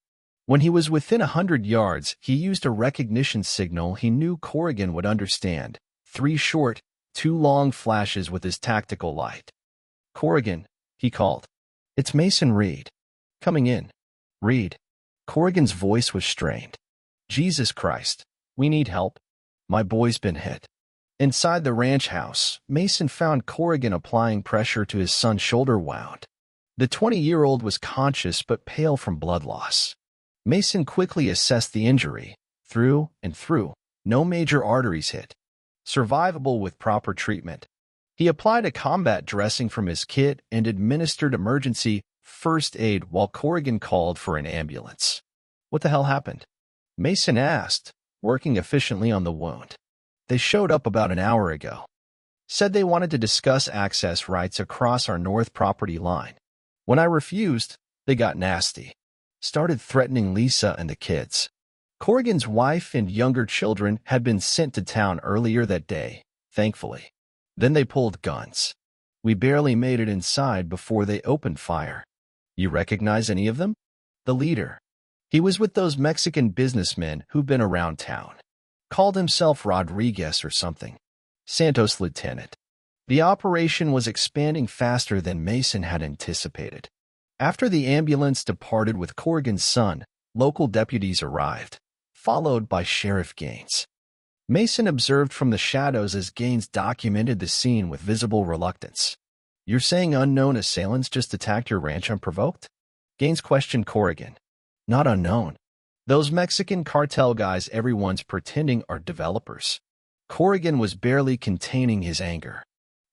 When he was within 100 yards, he used a recognition signal he knew Corrigan would understand. 3 short, 2 long flashes with his tactical light. Corrigan, he called. It's Mason Reid. Coming in. Reid. Corrigan's voice was strained. Jesus Christ, we need help. My boy's been hit. Inside the ranch house, Mason found Corrigan applying pressure to his son's shoulder wound. The 20-year-old was conscious but pale from blood loss. Mason quickly assessed the injury. Through and through, no major arteries hit. Survivable with proper treatment. He applied a combat dressing from his kit and administered emergency first aid while Corrigan called for an ambulance. What the hell happened? Mason asked, working efficiently on the wound. They showed up about an hour ago. Said they wanted to discuss access rights across our north property line. When I refused, they got nasty. Started threatening Lisa and the kids. Corrigan's wife and younger children had been sent to town earlier that day, thankfully. Then they pulled guns. We barely made it inside before they opened fire. You recognize any of them? The leader. He was with those Mexican businessmen who've been around town. Called himself Rodriguez or something. Santos lieutenant. The operation was expanding faster than Mason had anticipated. After the ambulance departed with Corrigan's son, local deputies arrived, followed by Sheriff Gaines. Mason observed from the shadows as Gaines documented the scene with visible reluctance. You're saying unknown assailants just attacked your ranch unprovoked? Gaines questioned Corrigan. Not unknown. Those Mexican cartel guys everyone's pretending are developers. Corrigan was barely containing his anger.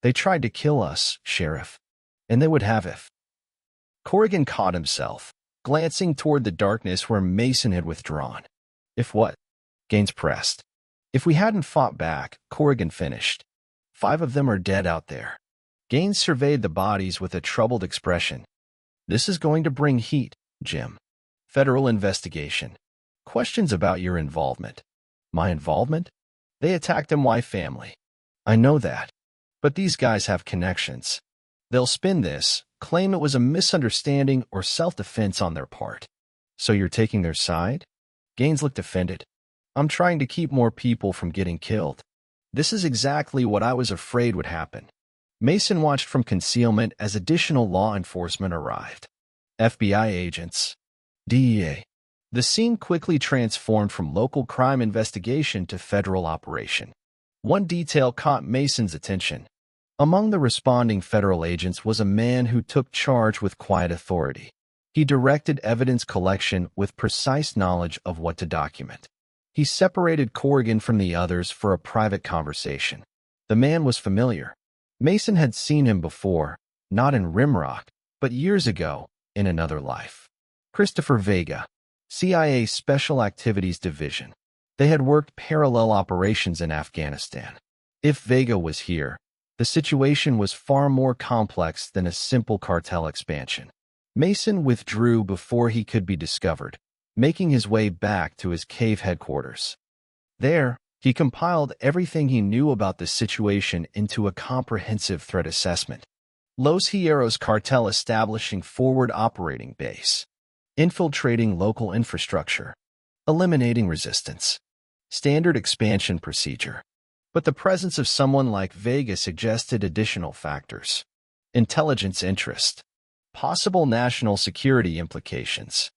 They tried to kill us, Sheriff. And they would have if. Corrigan caught himself, glancing toward the darkness where Mason had withdrawn. If what? Gaines pressed. If we hadn't fought back, Corrigan finished. 5 of them are dead out there. Gaines surveyed the bodies with a troubled expression. This is going to bring heat, Jim. Federal investigation. Questions about your involvement. My involvement? They attacked my family. I know that. But these guys have connections. They'll spin this, claim it was a misunderstanding or self-defense on their part. So you're taking their side? Gaines looked offended. I'm trying to keep more people from getting killed. This is exactly what I was afraid would happen. Mason watched from concealment as additional law enforcement arrived. FBI agents. DEA. The scene quickly transformed from local crime investigation to federal operation. One detail caught Mason's attention. Among the responding federal agents was a man who took charge with quiet authority. He directed evidence collection with precise knowledge of what to document. He separated Corrigan from the others for a private conversation. The man was familiar. Mason had seen him before, not in Rimrock, but years ago, in another life. Christopher Vega, CIA Special Activities Division. They had worked parallel operations in Afghanistan. If Vega was here, the situation was far more complex than a simple cartel expansion. Mason withdrew before he could be discovered, making his way back to his cave headquarters. There, he compiled everything he knew about the situation into a comprehensive threat assessment. Los Hierros cartel establishing forward operating base. Infiltrating local infrastructure. Eliminating resistance. Standard expansion procedure. But the presence of someone like Vega suggested additional factors. Intelligence interest. Possible national security implications.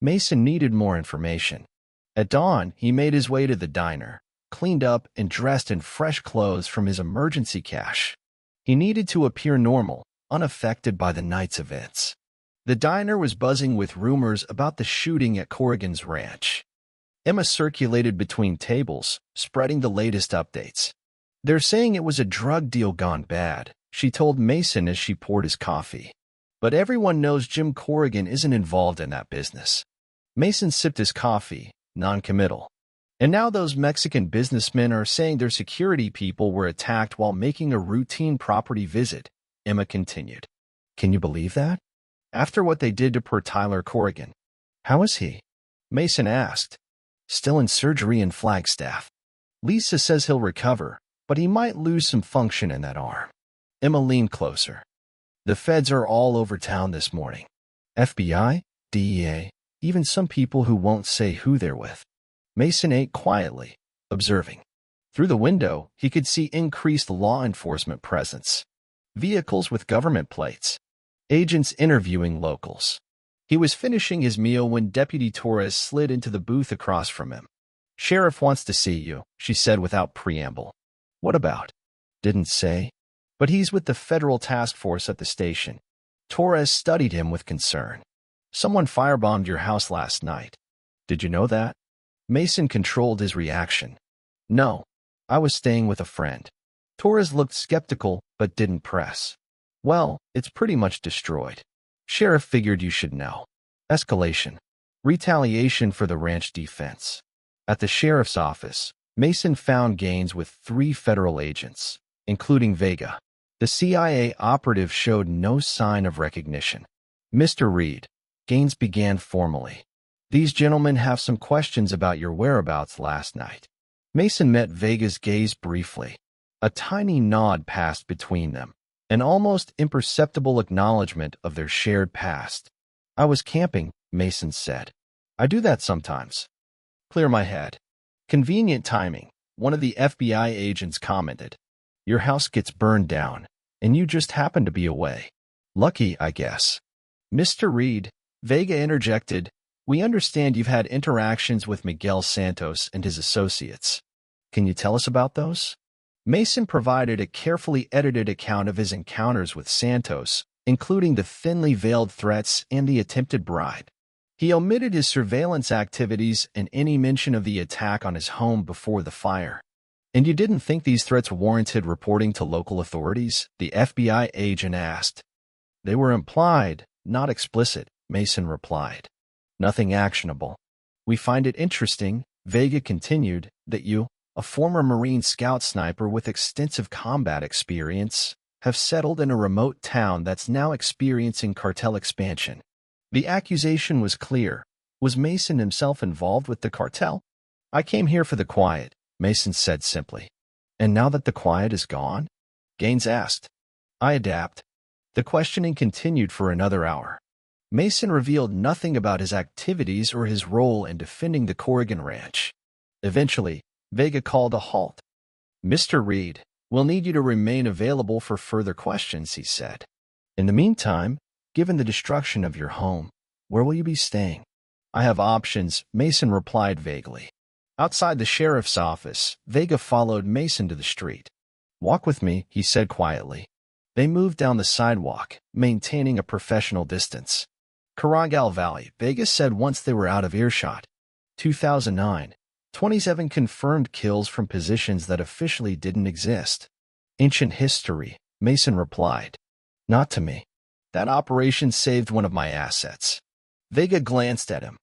Mason needed more information. At dawn, he made his way to the diner, cleaned up and dressed in fresh clothes from his emergency cache. He needed to appear normal, unaffected by the night's events. The diner was buzzing with rumors about the shooting at Corrigan's ranch. Emma circulated between tables, spreading the latest updates. They're saying it was a drug deal gone bad, she told Mason as she poured his coffee. But everyone knows Jim Corrigan isn't involved in that business. Mason sipped his coffee, non-committal. And now those Mexican businessmen are saying their security people were attacked while making a routine property visit, Emma continued. Can you believe that? After what they did to poor Tyler Corrigan. How is he? Mason asked. Still in surgery in Flagstaff. Lisa says he'll recover, but he might lose some function in that arm. Emma leaned closer. The feds are all over town this morning. FBI, DEA, even some people who won't say who they're with. Mason ate quietly, observing. Through the window, he could see increased law enforcement presence. Vehicles with government plates. Agents interviewing locals. He was finishing his meal when Deputy Torres slid into the booth across from him. Sheriff wants to see you, she said without preamble. What about? Didn't say. But he's with the federal task force at the station. Torres studied him with concern. Someone firebombed your house last night. Did you know that? Mason controlled his reaction. No, I was staying with a friend. Torres looked skeptical but didn't press. Well, it's pretty much destroyed. Sheriff figured you should know. Escalation. Retaliation for the ranch defense. At the sheriff's office, Mason found Gaines with 3 federal agents, including Vega. The CIA operative showed no sign of recognition. Mr. Reid, Gaines began formally. These gentlemen have some questions about your whereabouts last night. Mason met Vega's gaze briefly. A tiny nod passed between them, an almost imperceptible acknowledgement of their shared past. I was camping, Mason said. I do that sometimes. Clear my head. Convenient timing, one of the FBI agents commented. Your house gets burned down, and you just happen to be away. Lucky, I guess. Mr. Reid, Vega interjected, we understand you've had interactions with Miguel Santos and his associates. Can you tell us about those? Mason provided a carefully edited account of his encounters with Santos, including the thinly veiled threats and the attempted bribe. He omitted his surveillance activities and any mention of the attack on his home before the fire. And you didn't think these threats warranted reporting to local authorities? The FBI agent asked. They were implied, not explicit, Mason replied. Nothing actionable. We find it interesting, Vega continued, that you, a former Marine scout sniper with extensive combat experience, have settled in a remote town that's now experiencing cartel expansion. The accusation was clear. Was Mason himself involved with the cartel? I came here for the quiet, Mason said simply. And now that the quiet is gone? Gaines asked. I adapt. The questioning continued for another hour. Mason revealed nothing about his activities or his role in defending the Corrigan ranch. Eventually, Vega called a halt. Mr. Reid, we'll need you to remain available for further questions, he said. In the meantime, given the destruction of your home, where will you be staying? I have options, Mason replied vaguely. Outside the sheriff's office, Vega followed Mason to the street. Walk with me, he said quietly. They moved down the sidewalk, maintaining a professional distance. Cartel Valley, Vega said once they were out of earshot. 2009. 27 confirmed kills from positions that officially didn't exist. Ancient history, Mason replied. Not to me. That operation saved one of my assets. Vega glanced at him.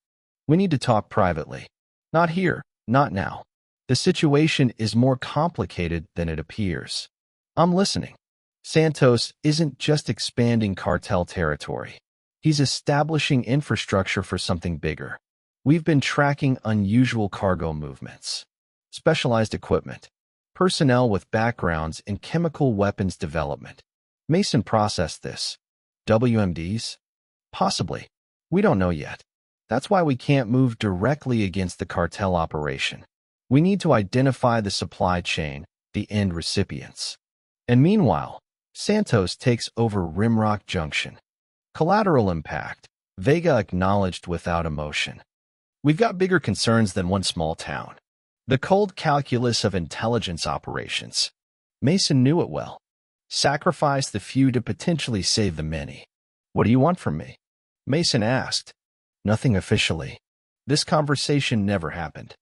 We need to talk privately. Not here, not now. The situation is more complicated than it appears. I'm listening. Santos isn't just expanding cartel territory. He's establishing infrastructure for something bigger. We've been tracking unusual cargo movements, specialized equipment, personnel with backgrounds in chemical weapons development. Mason processed this. WMDs? Possibly. We don't know yet. That's why we can't move directly against the cartel operation. We need to identify the supply chain, the end recipients. And meanwhile, Santos takes over Rimrock Junction. Collateral impact, Vega acknowledged without emotion. We've got bigger concerns than one small town. The cold calculus of intelligence operations. Mason knew it well. Sacrifice the few to potentially save the many. What do you want from me? Mason asked. Nothing officially. This conversation never happened.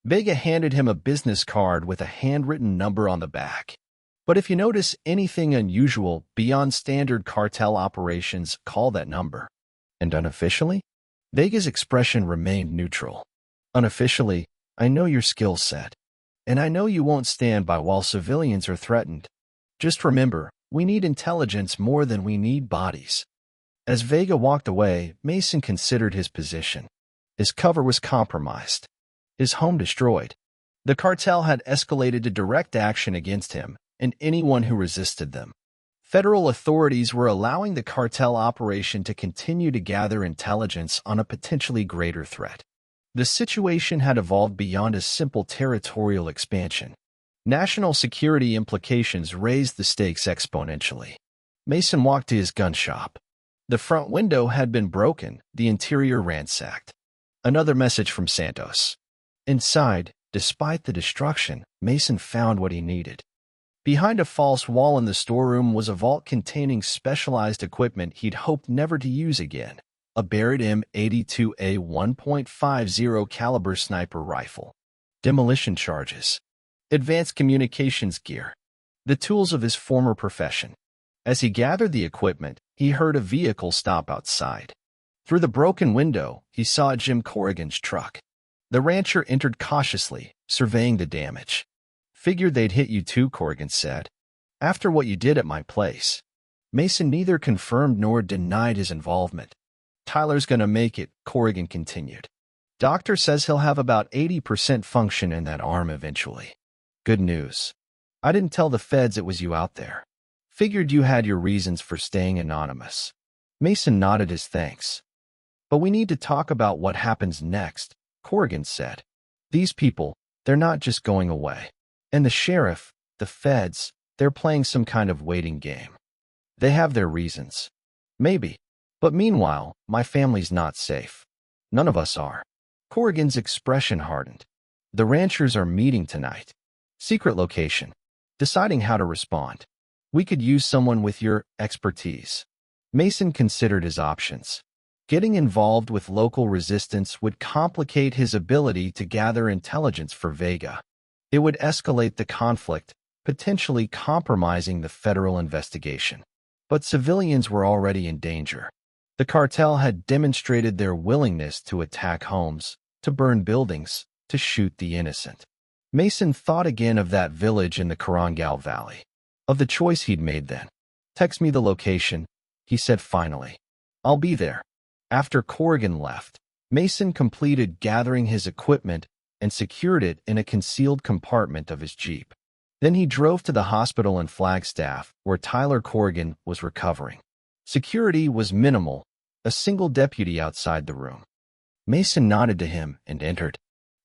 Vega handed him a business card with a handwritten number on the back. But if you notice anything unusual beyond standard cartel operations, call that number. And unofficially? Vega's expression remained neutral. Unofficially, I know your skill set. And I know you won't stand by while civilians are threatened. Just remember, we need intelligence more than we need bodies. As Vega walked away, Mason considered his position. His cover was compromised. His home destroyed. The cartel had escalated to direct action against him and anyone who resisted them. Federal authorities were allowing the cartel operation to continue to gather intelligence on a potentially greater threat. The situation had evolved beyond a simple territorial expansion. National security implications raised the stakes exponentially. Mason walked to his gun shop. The front window had been broken, the interior ransacked. Another message from Santos. Inside, despite the destruction, Mason found what he needed. Behind a false wall in the storeroom was a vault containing specialized equipment he'd hoped never to use again. A Barrett M82A 1.50 caliber sniper rifle. Demolition charges. Advanced communications gear. The tools of his former profession. As he gathered the equipment, he heard a vehicle stop outside. Through the broken window, he saw Jim Corrigan's truck. The rancher entered cautiously, surveying the damage. Figured they'd hit you too, Corrigan said. After what you did at my place. Mason neither confirmed nor denied his involvement. Tyler's gonna make it, Corrigan continued. Doctor says he'll have about 80% function in that arm eventually. Good news. I didn't tell the feds it was you out there. Figured you had your reasons for staying anonymous. Mason nodded his thanks. But we need to talk about what happens next, Corrigan said. These people, they're not just going away. And the sheriff, the feds, they're playing some kind of waiting game. They have their reasons. Maybe. But meanwhile, my family's not safe. None of us are. Corrigan's expression hardened. The ranchers are meeting tonight. Secret location. Deciding how to respond. We could use someone with your expertise. Mason considered his options. Getting involved with local resistance would complicate his ability to gather intelligence for Vega. It would escalate the conflict, potentially compromising the federal investigation. But civilians were already in danger. The cartel had demonstrated their willingness to attack homes, to burn buildings, to shoot the innocent. Mason thought again of that village in the Cartel Valley, of the choice he'd made then. Text me the location, he said finally. I'll be there. After Corrigan left, Mason completed gathering his equipment and secured it in a concealed compartment of his Jeep. Then he drove to the hospital in Flagstaff, where Tyler Corrigan was recovering. Security was minimal, a single deputy outside the room. Mason nodded to him and entered.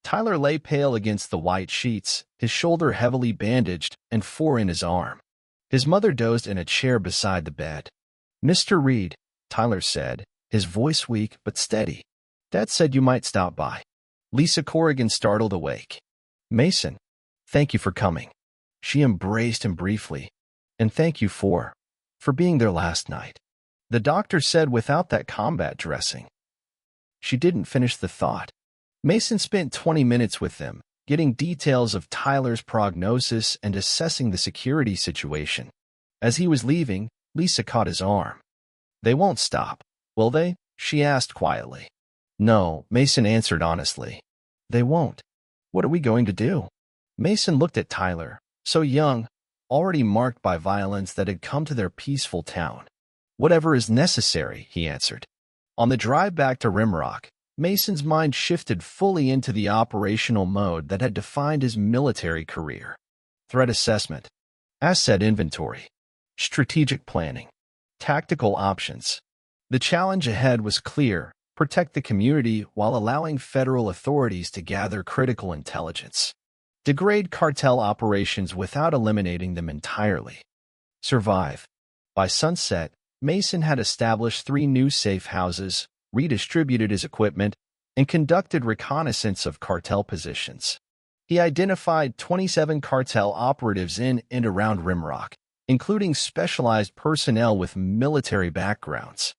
Tyler lay pale against the white sheets, his shoulder heavily bandaged and four in his arm. His mother dozed in a chair beside the bed. "Mr. Reid," Tyler said, his voice weak but steady. "Dad said you might stop by." Lisa Corrigan startled awake. "Mason, thank you for coming." She embraced him briefly. "And thank you for being there last night," the doctor said without that combat dressing. She didn't finish the thought. Mason spent 20 minutes with them, getting details of Tyler's prognosis and assessing the security situation. As he was leaving, Lisa caught his arm. "They won't stop, will they?" she asked quietly. "No," Mason answered honestly. "They won't. What are we going to do?" Mason looked at Tyler, so young, already marked by violence that had come to their peaceful town. "Whatever is necessary," he answered. On the drive back to Rimrock, Mason's mind shifted fully into the operational mode that had defined his military career. Threat assessment, asset inventory, strategic planning, tactical options. The challenge ahead was clear: protect the community while allowing federal authorities to gather critical intelligence. Degrade cartel operations without eliminating them entirely. Survive. By sunset, Mason had established 3 new safe houses, redistributed his equipment, and conducted reconnaissance of cartel positions. He identified 27 cartel operatives in and around Rimrock, including specialized personnel with military backgrounds.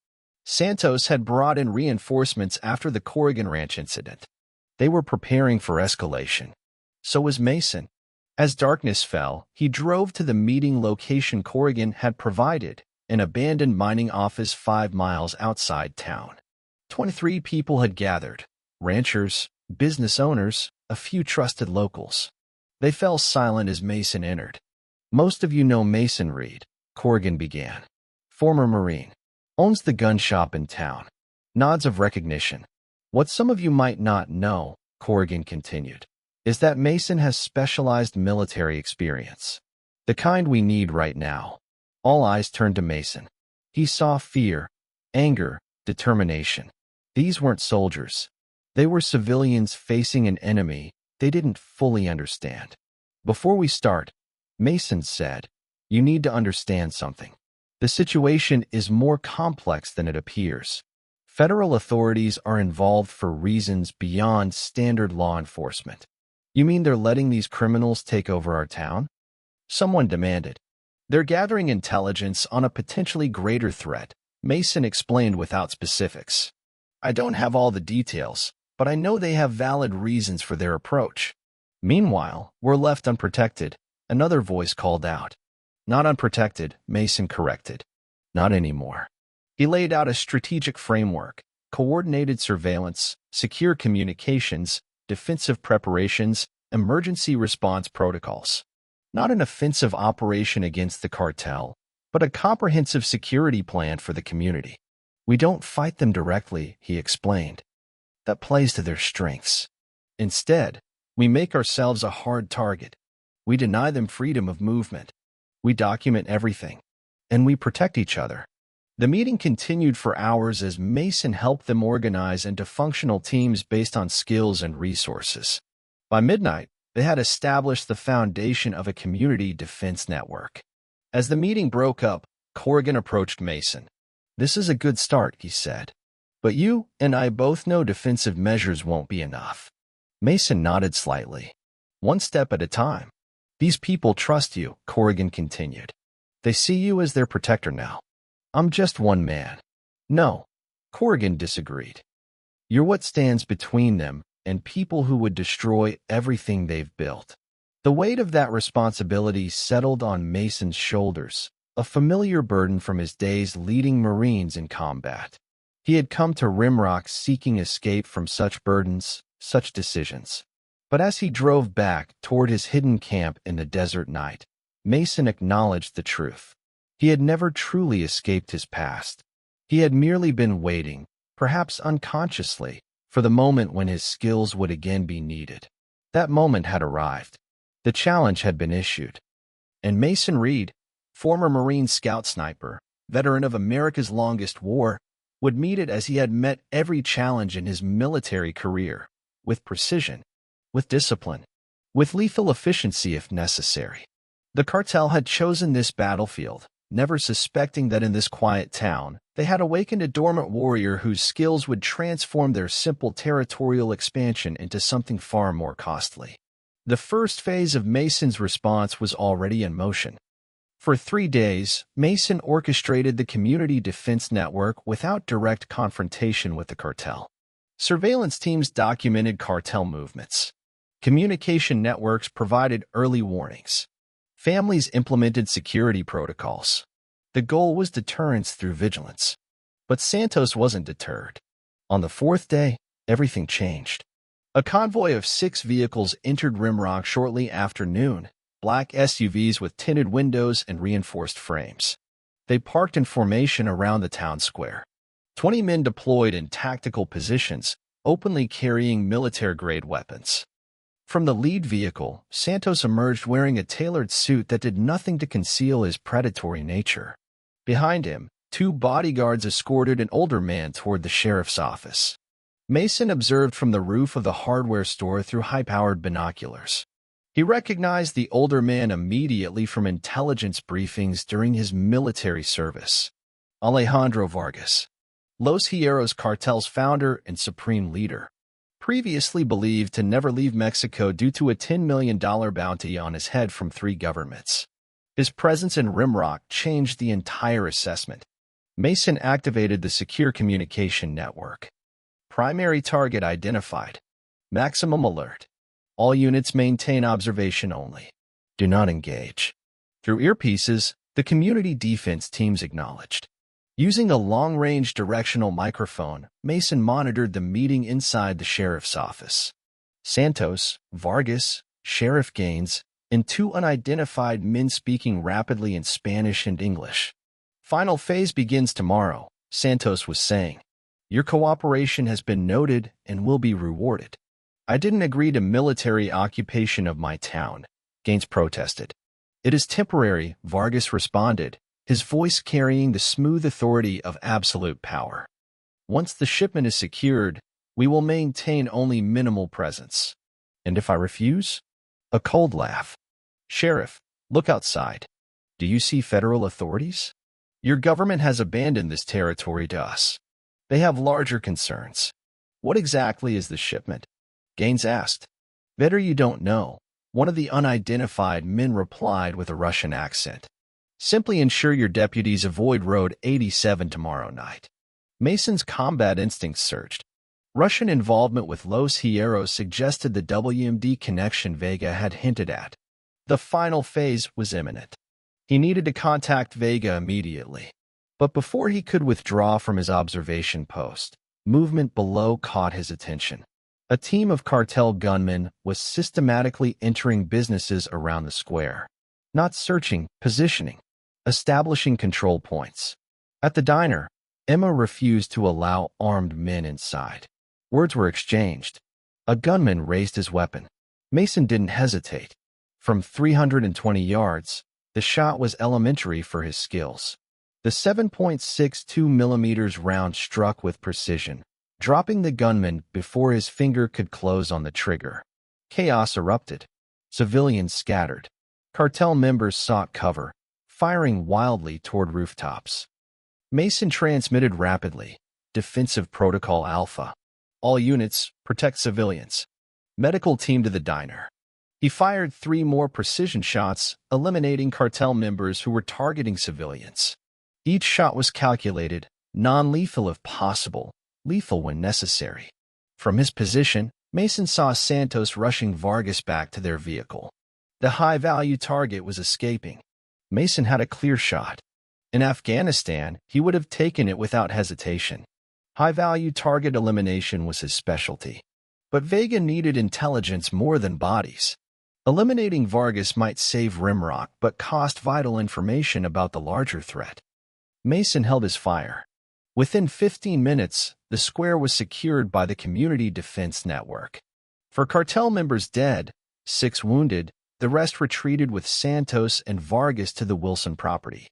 Santos had brought in reinforcements after the Corrigan Ranch incident. They were preparing for escalation. So was Mason. As darkness fell, he drove to the meeting location Corrigan had provided, an abandoned mining office 5 miles outside town. 23 people had gathered: ranchers, business owners, a few trusted locals. They fell silent as Mason entered. "Most of you know Mason Reid," Corrigan began. "Former Marine. Owns the gun shop in town." Nods of recognition. "What some of you might not know," Corrigan continued, "is that Mason has specialized military experience. The kind we need right now." All eyes turned to Mason. He saw fear, anger, determination. These weren't soldiers. They were civilians facing an enemy they didn't fully understand. "Before we start," Mason said, "you need to understand something. The situation is more complex than it appears. Federal authorities are involved for reasons beyond standard law enforcement." "You mean they're letting these criminals take over our town?" someone demanded. "They're gathering intelligence on a potentially greater threat," Mason explained without specifics. "I don't have all the details, but I know they have valid reasons for their approach." "Meanwhile, we're left unprotected," another voice called out. "Not unprotected," Mason corrected. "Not anymore." He laid out a strategic framework: coordinated surveillance, secure communications, defensive preparations, emergency response protocols. Not an offensive operation against the cartel, but a comprehensive security plan for the community. "We don't fight them directly," he explained. "That plays to their strengths. Instead, we make ourselves a hard target. We deny them freedom of movement. We document everything. And we protect each other." The meeting continued for hours as Mason helped them organize into functional teams based on skills and resources. By midnight, they had established the foundation of a community defense network. As the meeting broke up, Corrigan approached Mason. "This is a good start," he said. "But you and I both know defensive measures won't be enough." Mason nodded slightly. "One step at a time. These people trust you," Corrigan continued. "They see you as their protector now." "I'm just one man." "No," Corrigan disagreed. "You're what stands between them and people who would destroy everything they've built." The weight of that responsibility settled on Mason's shoulders, a familiar burden from his days leading Marines in combat. He had come to Rimrock seeking escape from such burdens, such decisions. But as he drove back toward his hidden camp in the desert night, Mason acknowledged the truth. He had never truly escaped his past. He had merely been waiting, perhaps unconsciously, for the moment when his skills would again be needed. That moment had arrived. The challenge had been issued. And Mason Reid, former Marine scout sniper, veteran of America's longest war, would meet it as he had met every challenge in his military career, with precision, with discipline, with lethal efficiency if necessary. The cartel had chosen this battlefield, never suspecting that in this quiet town, they had awakened a dormant warrior whose skills would transform their simple territorial expansion into something far more costly. The first phase of Mason's response was already in motion. For 3 days, Mason orchestrated the community defense network without direct confrontation with the cartel. Surveillance teams documented cartel movements. Communication networks provided early warnings. Families implemented security protocols. The goal was deterrence through vigilance. But Santos wasn't deterred. On the 4th day, everything changed. A convoy of 6 vehicles entered Rimrock shortly after noon, black SUVs with tinted windows and reinforced frames. They parked in formation around the town square. 20 men deployed in tactical positions, openly carrying military-grade weapons. From the lead vehicle, Santos emerged wearing a tailored suit that did nothing to conceal his predatory nature. Behind him, 2 bodyguards escorted an older man toward the sheriff's office. Mason observed from the roof of the hardware store through high-powered binoculars. He recognized the older man immediately from intelligence briefings during his military service. Alejandro Vargas, Los Hierros cartel's founder and supreme leader. Previously believed to never leave Mexico due to a $10 million bounty on his head from 3 governments. His presence in Rimrock changed the entire assessment. Mason activated the secure communication network. Primary target identified. Maximum alert. All units maintain observation only. Do not engage. Through earpieces, the community defense teams acknowledged. Using a long-range directional microphone, Mason monitored the meeting inside the sheriff's office. Santos, Vargas, Sheriff Gaines, and 2 unidentified men speaking rapidly in Spanish and English. Final phase begins tomorrow, Santos was saying. Your cooperation has been noted and will be rewarded. I didn't agree to military occupation of my town, Gaines protested. It is temporary, Vargas responded, his voice carrying the smooth authority of absolute power. Once the shipment is secured, we will maintain only minimal presence. And if I refuse? A cold laugh. Sheriff, look outside. Do you see federal authorities? Your government has abandoned this territory to us. They have larger concerns. What exactly is the shipment? Gaines asked. Better you don't know, one of the unidentified men replied with a Russian accent. Simply ensure your deputies avoid Road 87 tomorrow night. Mason's combat instincts surged. Russian involvement with Los Hierros suggested the WMD connection Vega had hinted at. The final phase was imminent. He needed to contact Vega immediately. But before he could withdraw from his observation post, movement below caught his attention. A team of cartel gunmen was systematically entering businesses around the square. Not searching, positioning. Establishing control points. At the diner, Emma refused to allow armed men inside. Words were exchanged. A gunman raised his weapon. Mason didn't hesitate. From 320 yards, the shot was elementary for his skills. The 7.62 millimeters round struck with precision, dropping the gunman before his finger could close on the trigger. Chaos erupted. Civilians scattered. Cartel members sought cover, firing wildly toward rooftops. Mason transmitted rapidly. Defensive Protocol Alpha. All units, protect civilians. Medical team to the diner. He fired 3 more precision shots, eliminating cartel members who were targeting civilians. Each shot was calculated, non-lethal if possible, lethal when necessary. From his position, Mason saw Santos rushing Vargas back to their vehicle. The high-value target was escaping. Mason had a clear shot. In Afghanistan, he would have taken it without hesitation. High-value target elimination was his specialty. But Vega needed intelligence more than bodies. Eliminating Vargas might save Rimrock but cost vital information about the larger threat. Mason held his fire. Within 15 minutes, the square was secured by the community defense network. For cartel members dead, 6 wounded, the rest retreated with Santos and Vargas to the Wilson property.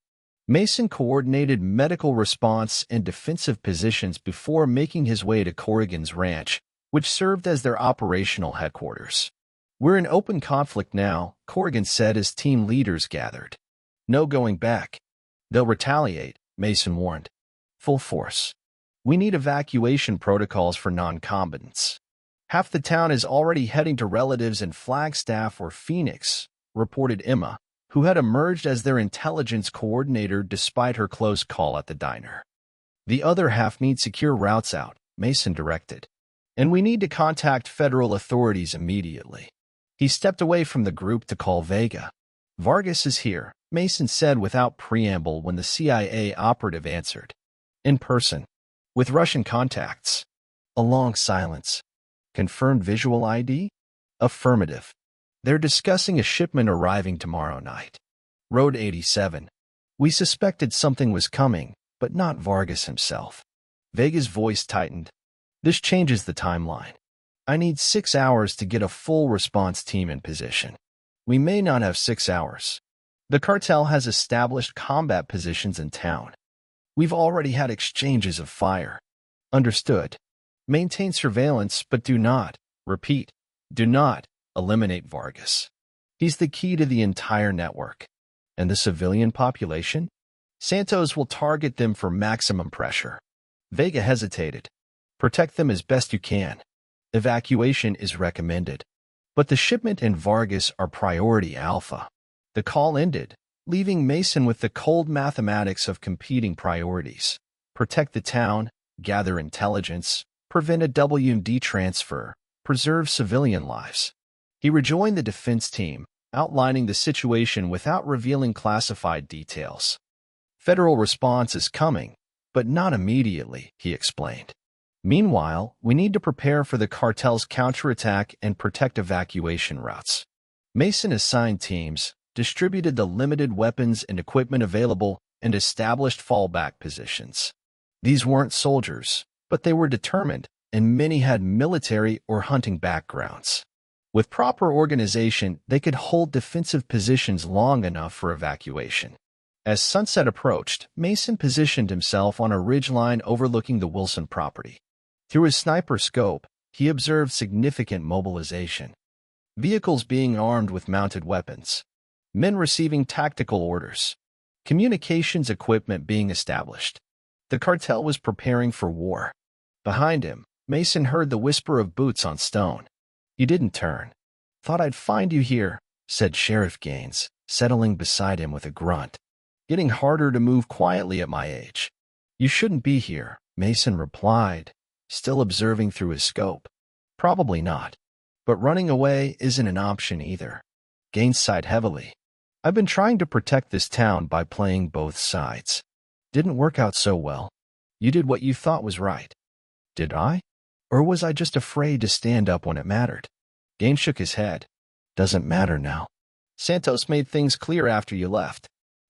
Mason coordinated medical response and defensive positions before making his way to Corrigan's ranch, which served as their operational headquarters. "We're in open conflict now," Corrigan said as team leaders gathered. "No going back. They'll retaliate," Mason warned. "Full force. We need evacuation protocols for non-combatants." "Half the town is already heading to relatives in Flagstaff or Phoenix," reported Emma, who had emerged as their intelligence coordinator despite her close call at the diner. "The other half need secure routes out," Mason directed. "And we need to contact federal authorities immediately." He stepped away from the group to call Vega. "Vargas is here," Mason said without preamble when the CIA operative answered. "In person. With Russian contacts." A long silence. "Confirmed visual ID?" "Affirmative. They're discussing a shipment arriving tomorrow night. Road 87. We suspected something was coming, but not Vargas himself." Vega's voice tightened. "This changes the timeline. I need 6 hours to get a full response team in position. We may not have 6 hours. The cartel has established combat positions in town. We've already had exchanges of fire." "Understood. Maintain surveillance, but do not, repeat, do not eliminate Vargas. He's the key to the entire network." "And the civilian population?" "Santos will target them for maximum pressure." Vega hesitated. "Protect them as best you can. Evacuation is recommended. But the shipment and Vargas are priority alpha." The call ended, leaving Mason with the cold mathematics of competing priorities. Protect the town, gather intelligence, prevent a WMD transfer, preserve civilian lives. He rejoined the defense team, outlining the situation without revealing classified details. "Federal response is coming, but not immediately," he explained. "Meanwhile, we need to prepare for the cartel's counterattack and protect evacuation routes." Mason assigned teams, distributed the limited weapons and equipment available, and established fallback positions. These weren't soldiers, but they were determined, and many had military or hunting backgrounds. With proper organization, they could hold defensive positions long enough for evacuation. As sunset approached, Mason positioned himself on a ridgeline overlooking the Wilson property. Through his sniper scope, he observed significant mobilization. Vehicles being armed with mounted weapons. Men receiving tactical orders. Communications equipment being established. The cartel was preparing for war. Behind him, Mason heard the whisper of boots on stone. He didn't turn. "Thought I'd find you here," said Sheriff Gaines, settling beside him with a grunt. "Getting harder to move quietly at my age." "You shouldn't be here," Mason replied, still observing through his scope. "Probably not. But running away isn't an option either." Gaines sighed heavily. "I've been trying to protect this town by playing both sides. Didn't work out so well. You did what you thought was right." "Did I? Or was I just afraid to stand up when it mattered?" Gaines shook his head. "Doesn't matter now. Santos made things clear after you left.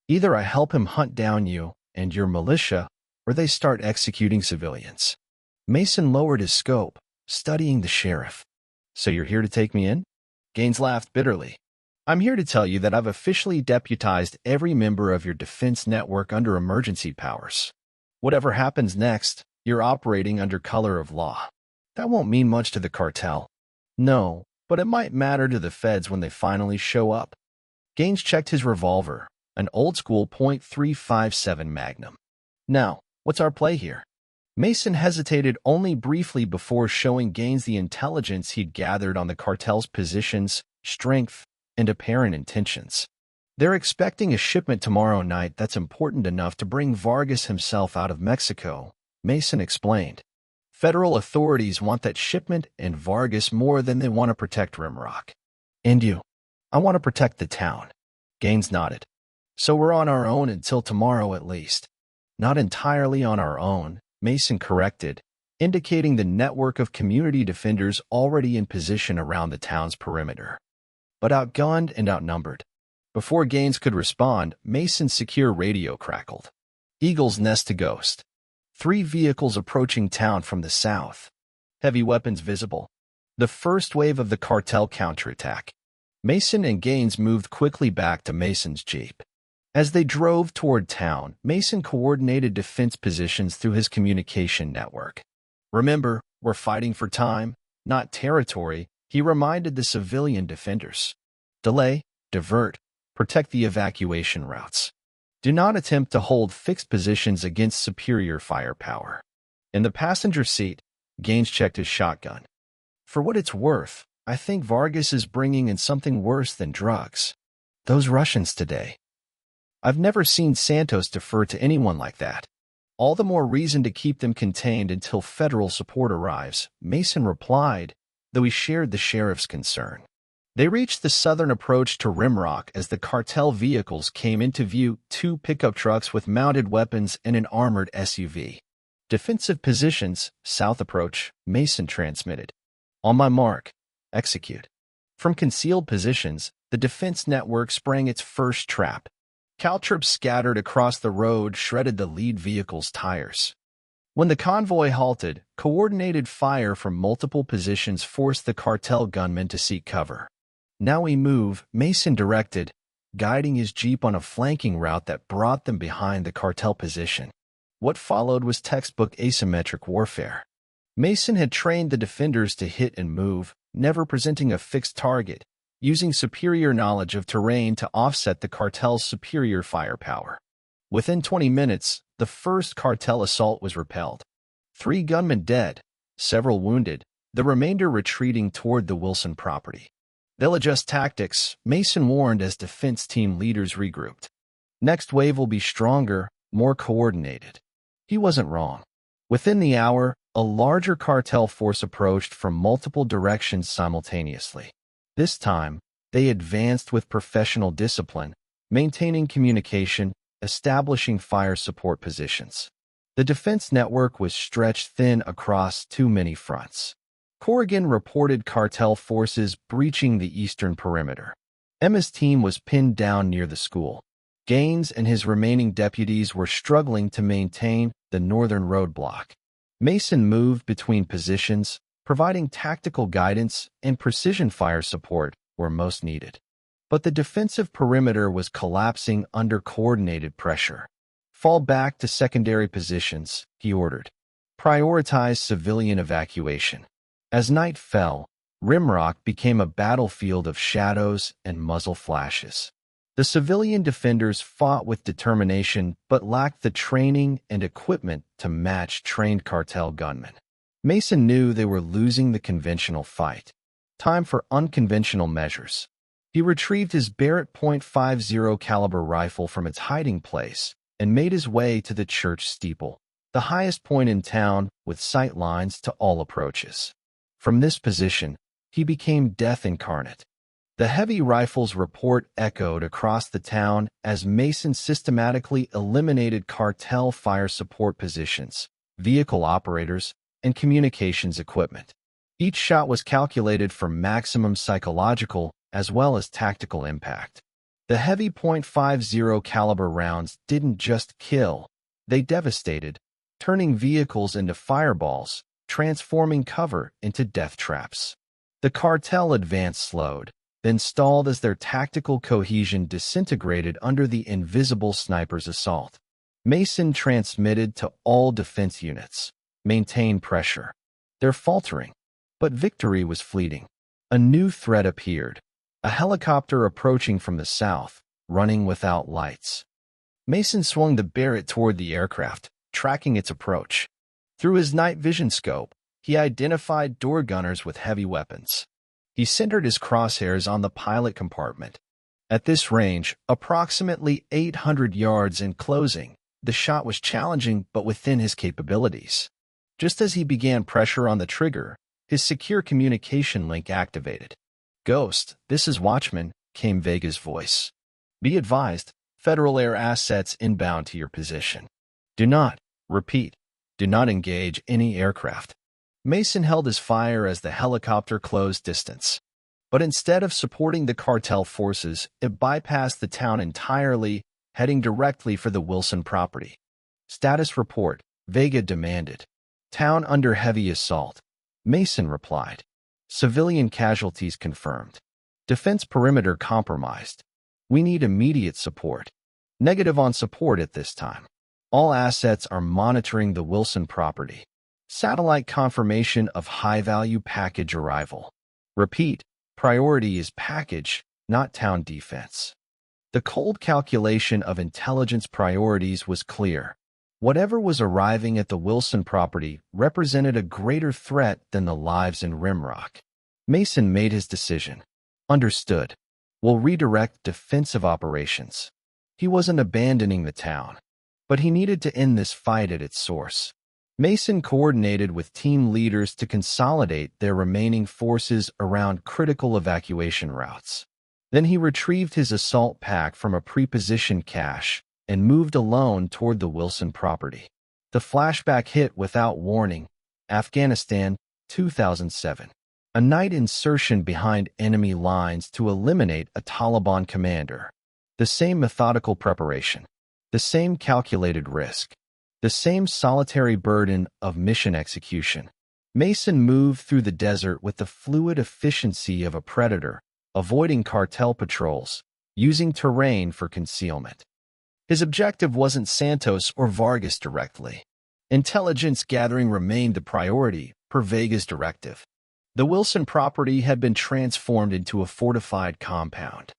Either I help him hunt down you and your militia, or they start executing civilians." Mason lowered his scope, studying the sheriff. "So you're here to take me in?" Gaines laughed bitterly. "I'm here to tell you that I've officially deputized every member of your defense network under emergency powers. Whatever happens next, you're operating under color of law. That won't mean much to the cartel." "No, but it might matter to the feds when they finally show up." Gaines checked his revolver, an old-school .357 Magnum. "Now, what's our play here?" Mason hesitated only briefly before showing Gaines the intelligence he'd gathered on the cartel's positions, strength, and apparent intentions. "They're expecting a shipment tomorrow night that's important enough to bring Vargas himself out of Mexico," Mason explained. "Federal authorities want that shipment and Vargas more than they want to protect Rimrock." "And you?" "I want to protect the town." Gaines nodded. "So we're on our own until tomorrow at least." "Not entirely on our own," Mason corrected, indicating the network of community defenders already in position around the town's perimeter. "But outgunned and outnumbered." Before Gaines could respond, Mason's secure radio crackled. "Eagle's Nest to Ghost. 3 vehicles approaching town from the south. Heavy weapons visible." The first wave of the cartel counterattack. Mason and Gaines moved quickly back to Mason's jeep. As they drove toward town, Mason coordinated defense positions through his communication network. "Remember, we're fighting for time, not territory," he reminded the civilian defenders. "Delay, divert, protect the evacuation routes. Do not attempt to hold fixed positions against superior firepower." In the passenger seat, Gaines checked his shotgun. "For what it's worth, I think Vargas is bringing in something worse than drugs. Those Russians today. I've never seen Santos defer to anyone like that. All the more reason to keep them contained until federal support arrives," Mason replied, though he shared the sheriff's concern. They reached the southern approach to Rimrock as the cartel vehicles came into view, 2 pickup trucks with mounted weapons and an armored SUV. "Defensive positions, south approach," Mason transmitted. "On my mark, execute." From concealed positions, the defense network sprang its first trap. Caltrops scattered across the road shredded the lead vehicle's tires. When the convoy halted, coordinated fire from multiple positions forced the cartel gunmen to seek cover. "Now we move," Mason directed, guiding his jeep on a flanking route that brought them behind the cartel position. What followed was textbook asymmetric warfare. Mason had trained the defenders to hit and move, never presenting a fixed target, using superior knowledge of terrain to offset the cartel's superior firepower. Within 20 minutes, the first cartel assault was repelled. 3 gunmen dead, several wounded, the remainder retreating toward the Wilson property. "They'll adjust tactics," Mason warned as defense team leaders regrouped. "Next wave will be stronger, more coordinated." He wasn't wrong. Within the hour, a larger cartel force approached from multiple directions simultaneously. This time, they advanced with professional discipline, maintaining communication, establishing fire support positions. The defense network was stretched thin across too many fronts. Corrigan reported cartel forces breaching the eastern perimeter. Emma's team was pinned down near the school. Gaines and his remaining deputies were struggling to maintain the northern roadblock. Mason moved between positions, providing tactical guidance and precision fire support where most needed. But the defensive perimeter was collapsing under coordinated pressure. "Fall back to secondary positions," he ordered. "Prioritize civilian evacuation." As night fell, Rimrock became a battlefield of shadows and muzzle flashes. The civilian defenders fought with determination but lacked the training and equipment to match trained cartel gunmen. Mason knew they were losing the conventional fight. Time for unconventional measures. He retrieved his Barrett .50 caliber rifle from its hiding place and made his way to the church steeple, the highest point in town with sight lines to all approaches. From this position, he became death incarnate. The heavy rifle's report echoed across the town as Mason systematically eliminated cartel fire support positions, vehicle operators, and communications equipment. Each shot was calculated for maximum psychological as well as tactical impact. The heavy .50 caliber rounds didn't just kill, they devastated, turning vehicles into fireballs, transforming cover into death traps. The cartel advance slowed, then stalled as their tactical cohesion disintegrated under the invisible sniper's assault. Mason transmitted to all defense units, "Maintain pressure." They're faltering. But victory was fleeting. A new threat appeared, a helicopter approaching from the south, running without lights. Mason swung the Barrett toward the aircraft, tracking its approach. Through his night vision scope, he identified door gunners with heavy weapons. He centered his crosshairs on the pilot compartment. At this range, approximately 800 yards in closing, the shot was challenging but within his capabilities. Just as he began pressure on the trigger, his secure communication link activated. "Ghost, this is Watchman," came Vega's voice. "Be advised, Federal air assets inbound to your position. Do not, repeat, do not engage any aircraft." Mason held his fire as the helicopter closed distance. But instead of supporting the cartel forces, it bypassed the town entirely, heading directly for the Wilson property. "Status report," Vega demanded. "Town under heavy assault." Mason replied. Civilian casualties confirmed. Defense perimeter compromised. We need immediate support. Negative on support at this time. All assets are monitoring the Wilson property. Satellite confirmation of high-value package arrival. Repeat, priority is package, not town defense. The cold calculation of intelligence priorities was clear. Whatever was arriving at the Wilson property represented a greater threat than the lives in Rimrock. Mason made his decision. Understood. We'll redirect defensive operations. He wasn't abandoning the town, but he needed to end this fight at its source. Mason coordinated with team leaders to consolidate their remaining forces around critical evacuation routes. Then he retrieved his assault pack from a pre-positioned cache and moved alone toward the Wilson property. The flashback hit without warning. Afghanistan, 2007. A night insertion behind enemy lines to eliminate a Taliban commander. The same methodical preparation. The same calculated risk. The same solitary burden of mission execution. Mason moved through the desert with the fluid efficiency of a predator, avoiding cartel patrols, using terrain for concealment. His objective wasn't Santos or Vargas directly. Intelligence gathering remained the priority, per Vega's directive. The Wilson property had been transformed into a fortified compound.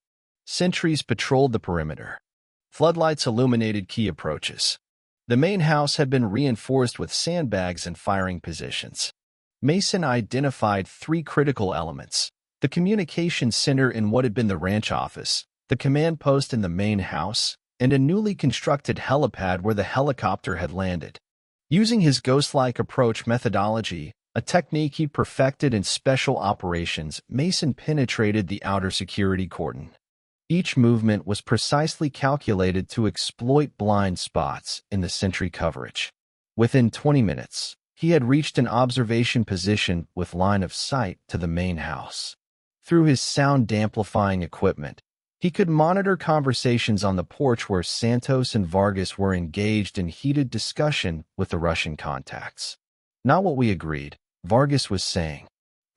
Sentries patrolled the perimeter. Floodlights illuminated key approaches. The main house had been reinforced with sandbags and firing positions. Mason identified 3 critical elements: the communication center in what had been the ranch office, the command post in the main house, and a newly constructed helipad where the helicopter had landed. Using his ghost-like approach methodology, a technique he perfected in special operations, Mason penetrated the outer security cordon. Each movement was precisely calculated to exploit blind spots in the sentry coverage. Within 20 minutes, he had reached an observation position with line of sight to the main house. Through his sound-amplifying equipment, he could monitor conversations on the porch where Santos and Vargas were engaged in heated discussion with the Russian contacts. Not what we agreed, Vargas was saying.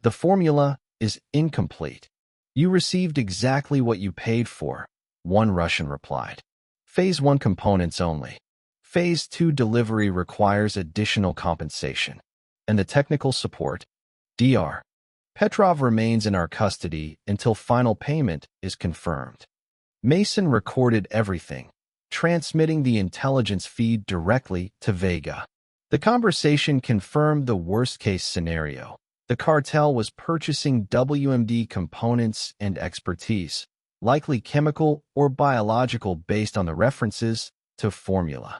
The formula is incomplete. You received exactly what you paid for, one Russian replied. Phase 1 components only. Phase 2 delivery requires additional compensation. And the technical support? Dr. Petrov remains in our custody until final payment is confirmed. Mason recorded everything, transmitting the intelligence feed directly to Vega. The conversation confirmed the worst-case scenario. The cartel was purchasing WMD components and expertise, likely chemical or biological based on the references to formula.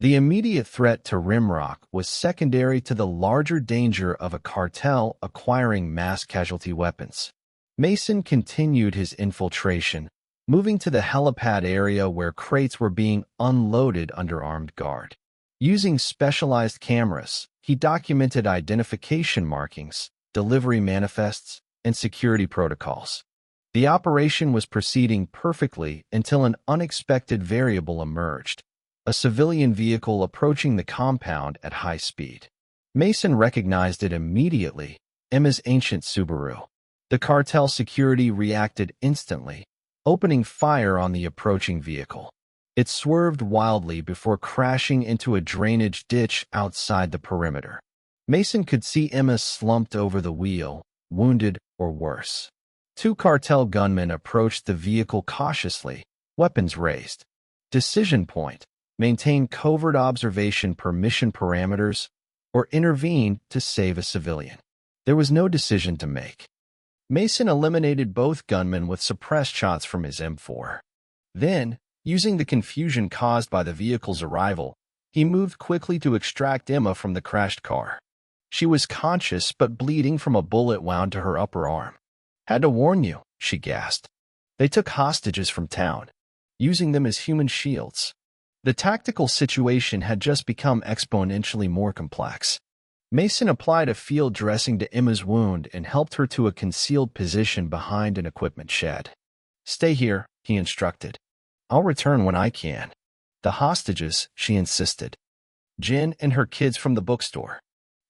The immediate threat to Rimrock was secondary to the larger danger of a cartel acquiring mass casualty weapons. Mason continued his infiltration, moving to the helipad area where crates were being unloaded under armed guard. Using specialized cameras, he documented identification markings, delivery manifests, and security protocols. The operation was proceeding perfectly until an unexpected variable emerged: a civilian vehicle approaching the compound at high speed. Mason recognized it immediately, Emma's ancient Subaru. The cartel security reacted instantly, opening fire on the approaching vehicle. It swerved wildly before crashing into a drainage ditch outside the perimeter. Mason could see Emma slumped over the wheel, wounded or worse. 2 cartel gunmen approached the vehicle cautiously, weapons raised. Decision point: maintain covert observation per mission parameters, or intervene to save a civilian. There was no decision to make. Mason eliminated both gunmen with suppressed shots from his M4. Then, using the confusion caused by the vehicle's arrival, he moved quickly to extract Emma from the crashed car. She was conscious but bleeding from a bullet wound to her upper arm. "Had to warn you," she gasped. "They took hostages from town, using them as human shields." The tactical situation had just become exponentially more complex. Mason applied a field dressing to Emma's wound and helped her to a concealed position behind an equipment shed. "Stay here," he instructed. "I'll return when I can." "The hostages," she insisted. "Jen and her kids from the bookstore."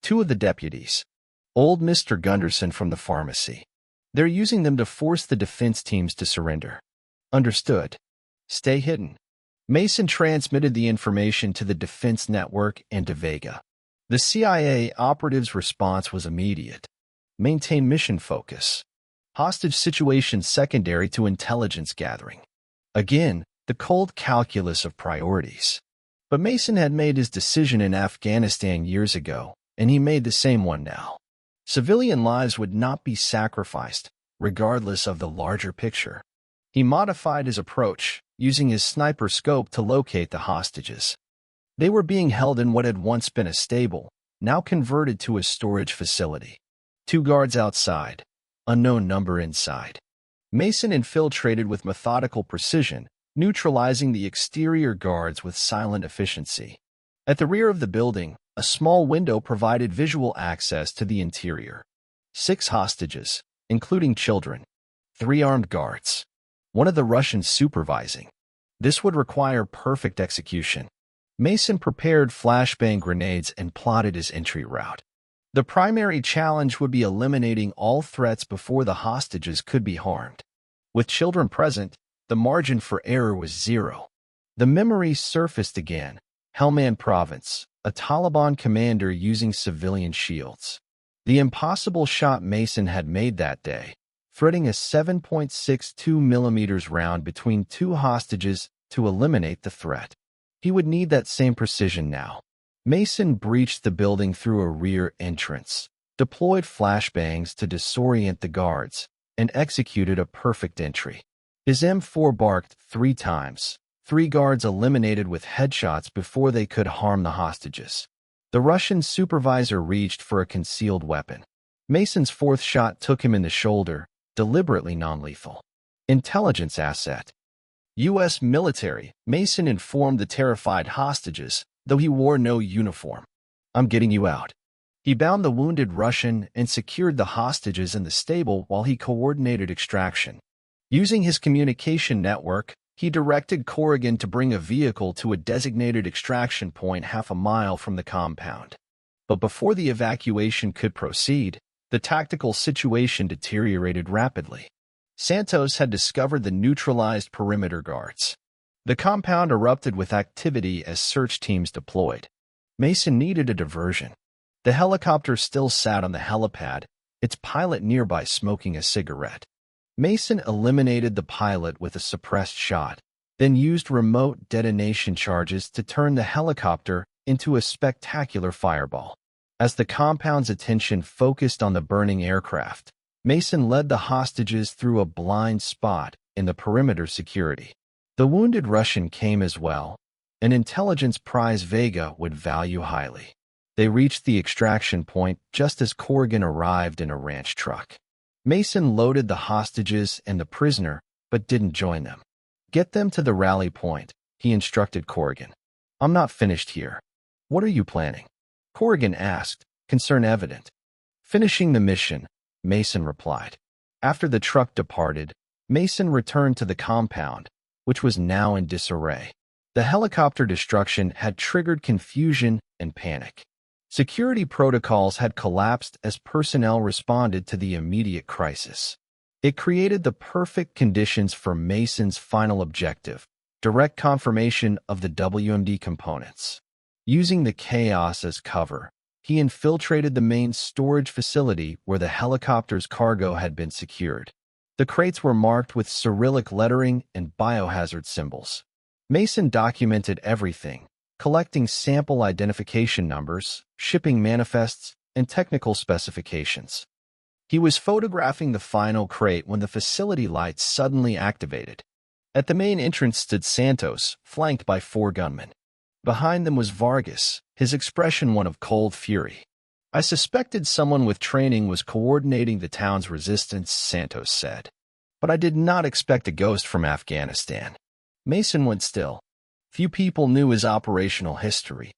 2 of the deputies. Old Mr. Gunderson from the pharmacy. They're using them to force the defense teams to surrender. Understood. Stay hidden. Mason transmitted the information to the defense network and to Vega. The CIA operative's response was immediate. Maintain mission focus. Hostage situation secondary to intelligence gathering. Again, the cold calculus of priorities. But Mason had made his decision in Afghanistan years ago, and he made the same one now. Civilian lives would not be sacrificed, regardless of the larger picture. He modified his approach, using his sniper scope to locate the hostages. They were being held in what had once been a stable, now converted to a storage facility. 2 guards outside, unknown number inside. Mason infiltrated with methodical precision, neutralizing the exterior guards with silent efficiency. At the rear of the building, a small window provided visual access to the interior. 6 hostages, including children. 3 armed guards. One of the Russians supervising. This would require perfect execution. Mason prepared flashbang grenades and plotted his entry route. The primary challenge would be eliminating all threats before the hostages could be harmed. With children present, the margin for error was 0. The memory surfaced again. Helmand Province, a Taliban commander using civilian shields. The impossible shot Mason had made that day, threading a 7.62 mm round between 2 hostages to eliminate the threat. He would need that same precision now. Mason breached the building through a rear entrance, deployed flashbangs to disorient the guards, and executed a perfect entry. His M4 barked 3 times. 3 guards eliminated with headshots before they could harm the hostages. The Russian supervisor reached for a concealed weapon. Mason's 4th shot took him in the shoulder, deliberately non-lethal. Intelligence asset. U.S. military, Mason informed the terrified hostages, though he wore no uniform. I'm getting you out. He bound the wounded Russian and secured the hostages in the stable while he coordinated extraction. Using his communication network, he directed Corrigan to bring a vehicle to a designated extraction point half a mile from the compound. But before the evacuation could proceed, the tactical situation deteriorated rapidly. Santos had discovered the neutralized perimeter guards. The compound erupted with activity as search teams deployed. Mason needed a diversion. The helicopter still sat on the helipad, its pilot nearby smoking a cigarette. Mason eliminated the pilot with a suppressed shot, then used remote detonation charges to turn the helicopter into a spectacular fireball. As the compound's attention focused on the burning aircraft, Mason led the hostages through a blind spot in the perimeter security. The wounded Russian came as well, an intelligence prize Vega would value highly. They reached the extraction point just as Corrigan arrived in a ranch truck. Mason loaded the hostages and the prisoner, but didn't join them. Get them to the rally point, he instructed Corrigan. I'm not finished here. What are you planning? Corrigan asked, concern evident. Finishing the mission, Mason replied. After the truck departed, Mason returned to the compound, which was now in disarray. The helicopter destruction had triggered confusion and panic. Security protocols had collapsed as personnel responded to the immediate crisis. It created the perfect conditions for Mason's final objective, direct confirmation of the WMD components. Using the chaos as cover, he infiltrated the main storage facility where the helicopter's cargo had been secured. The crates were marked with Cyrillic lettering and biohazard symbols. Mason documented everything, collecting sample identification numbers, shipping manifests, and technical specifications. He was photographing the final crate when the facility lights suddenly activated. At the main entrance stood Santos, flanked by 4 gunmen. Behind them was Vargas, his expression one of cold fury. I suspected someone with training was coordinating the town's resistance, Santos said. But I did not expect a ghost from Afghanistan. Mason went still. Few people knew his operational history.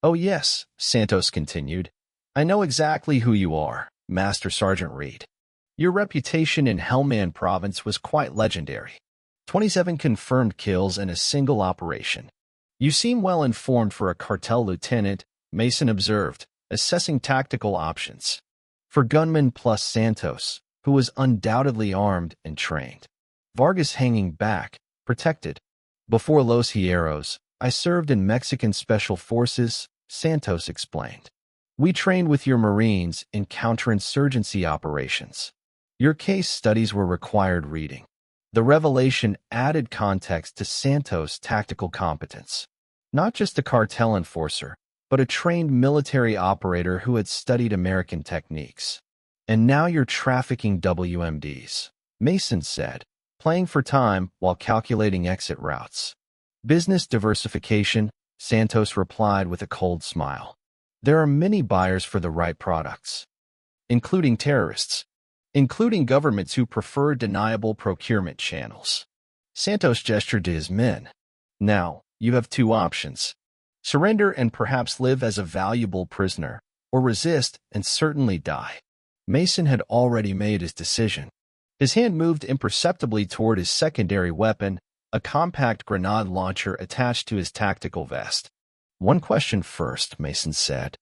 Oh yes, Santos continued. I know exactly who you are, Master Sergeant Reid. Your reputation in Helmand Province was quite legendary. 27 confirmed kills in a single operation. You seem well informed for a cartel lieutenant, Mason observed, assessing tactical options. for gunmen plus Santos, who was undoubtedly armed and trained. Vargas hanging back, protected. Before Los Hierros, I served in Mexican Special Forces, Santos explained. We trained with your Marines in counterinsurgency operations. Your case studies were required reading. The revelation added context to Santos' tactical competence. Not just a cartel enforcer, but a trained military operator who had studied American techniques. And now you're trafficking WMDs, Mason said, playing for time while calculating exit routes. Business diversification, Santos replied with a cold smile. There are many buyers for the right products, including terrorists, including governments who prefer deniable procurement channels. Santos gestured to his men. Now, you have two options. Surrender and perhaps live as a valuable prisoner, or resist and certainly die. Mason had already made his decision. His hand moved imperceptibly toward his secondary weapon, a compact grenade launcher attached to his tactical vest. One question first, Mason said.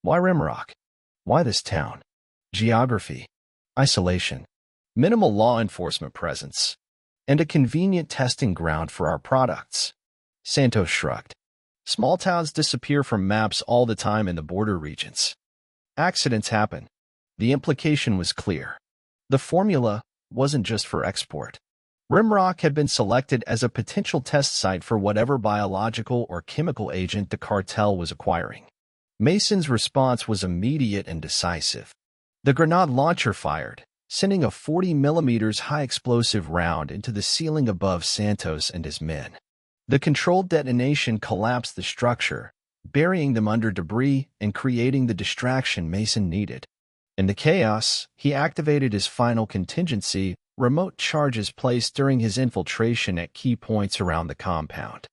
Why Rimrock? Why this town? Geography, isolation, minimal law enforcement presence, and a convenient testing ground for our products. Santos shrugged. Small towns disappear from maps all the time in the border regions. Accidents happen. The implication was clear. The formula wasn't just for export. Rimrock had been selected as a potential test site for whatever biological or chemical agent the cartel was acquiring. Mason's response was immediate and decisive. The grenade launcher fired, sending a 40mm high-explosive round into the ceiling above Santos and his men. The controlled detonation collapsed the structure, burying them under debris and creating the distraction Mason needed. In the chaos, he activated his final contingency, remote charges placed during his infiltration at key points around the compound.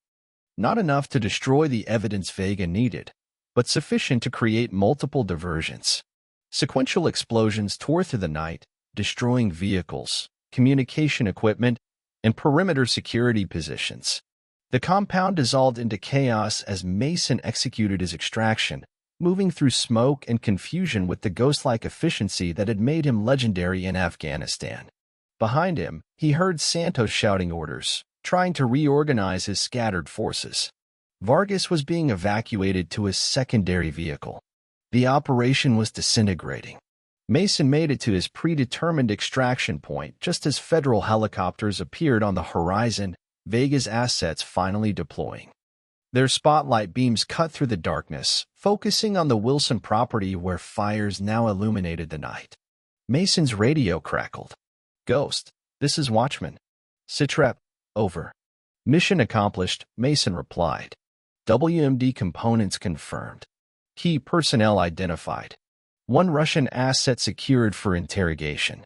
Not enough to destroy the evidence Vega needed, but sufficient to create multiple diversions. Sequential explosions tore through the night, destroying vehicles, communication equipment, and perimeter security positions. The compound dissolved into chaos as Mason executed his extraction, moving through smoke and confusion with the ghost-like efficiency that had made him legendary in Afghanistan. Behind him, he heard Santos shouting orders, trying to reorganize his scattered forces. Vargas was being evacuated to his secondary vehicle. The operation was disintegrating. Mason made it to his predetermined extraction point just as federal helicopters appeared on the horizon, Vega's assets finally deploying. Their spotlight beams cut through the darkness, focusing on the Wilson property where fires now illuminated the night. Mason's radio crackled. Ghost, this is Watchman. Sitrep, over. Mission accomplished, Mason replied. WMD components confirmed. Key personnel identified. One Russian asset secured for interrogation.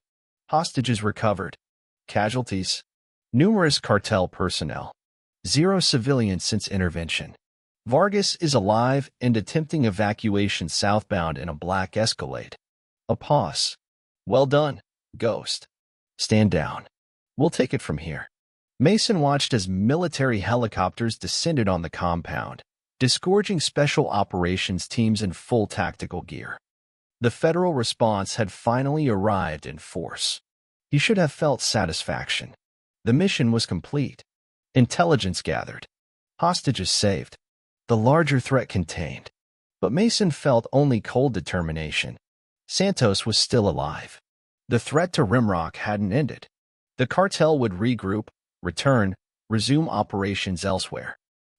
Hostages recovered. Casualties. Numerous cartel personnel. 0 civilians since intervention. Vargas is alive and attempting evacuation southbound in a black Escalade. A pause. Well done, Ghost. Stand down. We'll take it from here. Mason watched as military helicopters descended on the compound, disgorging special operations teams in full tactical gear. The federal response had finally arrived in force. He should have felt satisfaction. The mission was complete. Intelligence gathered. Hostages saved. The larger threat contained. But Mason felt only cold determination. Santos was still alive. The threat to Rimrock hadn't ended. The cartel would regroup, return, resume operations elsewhere.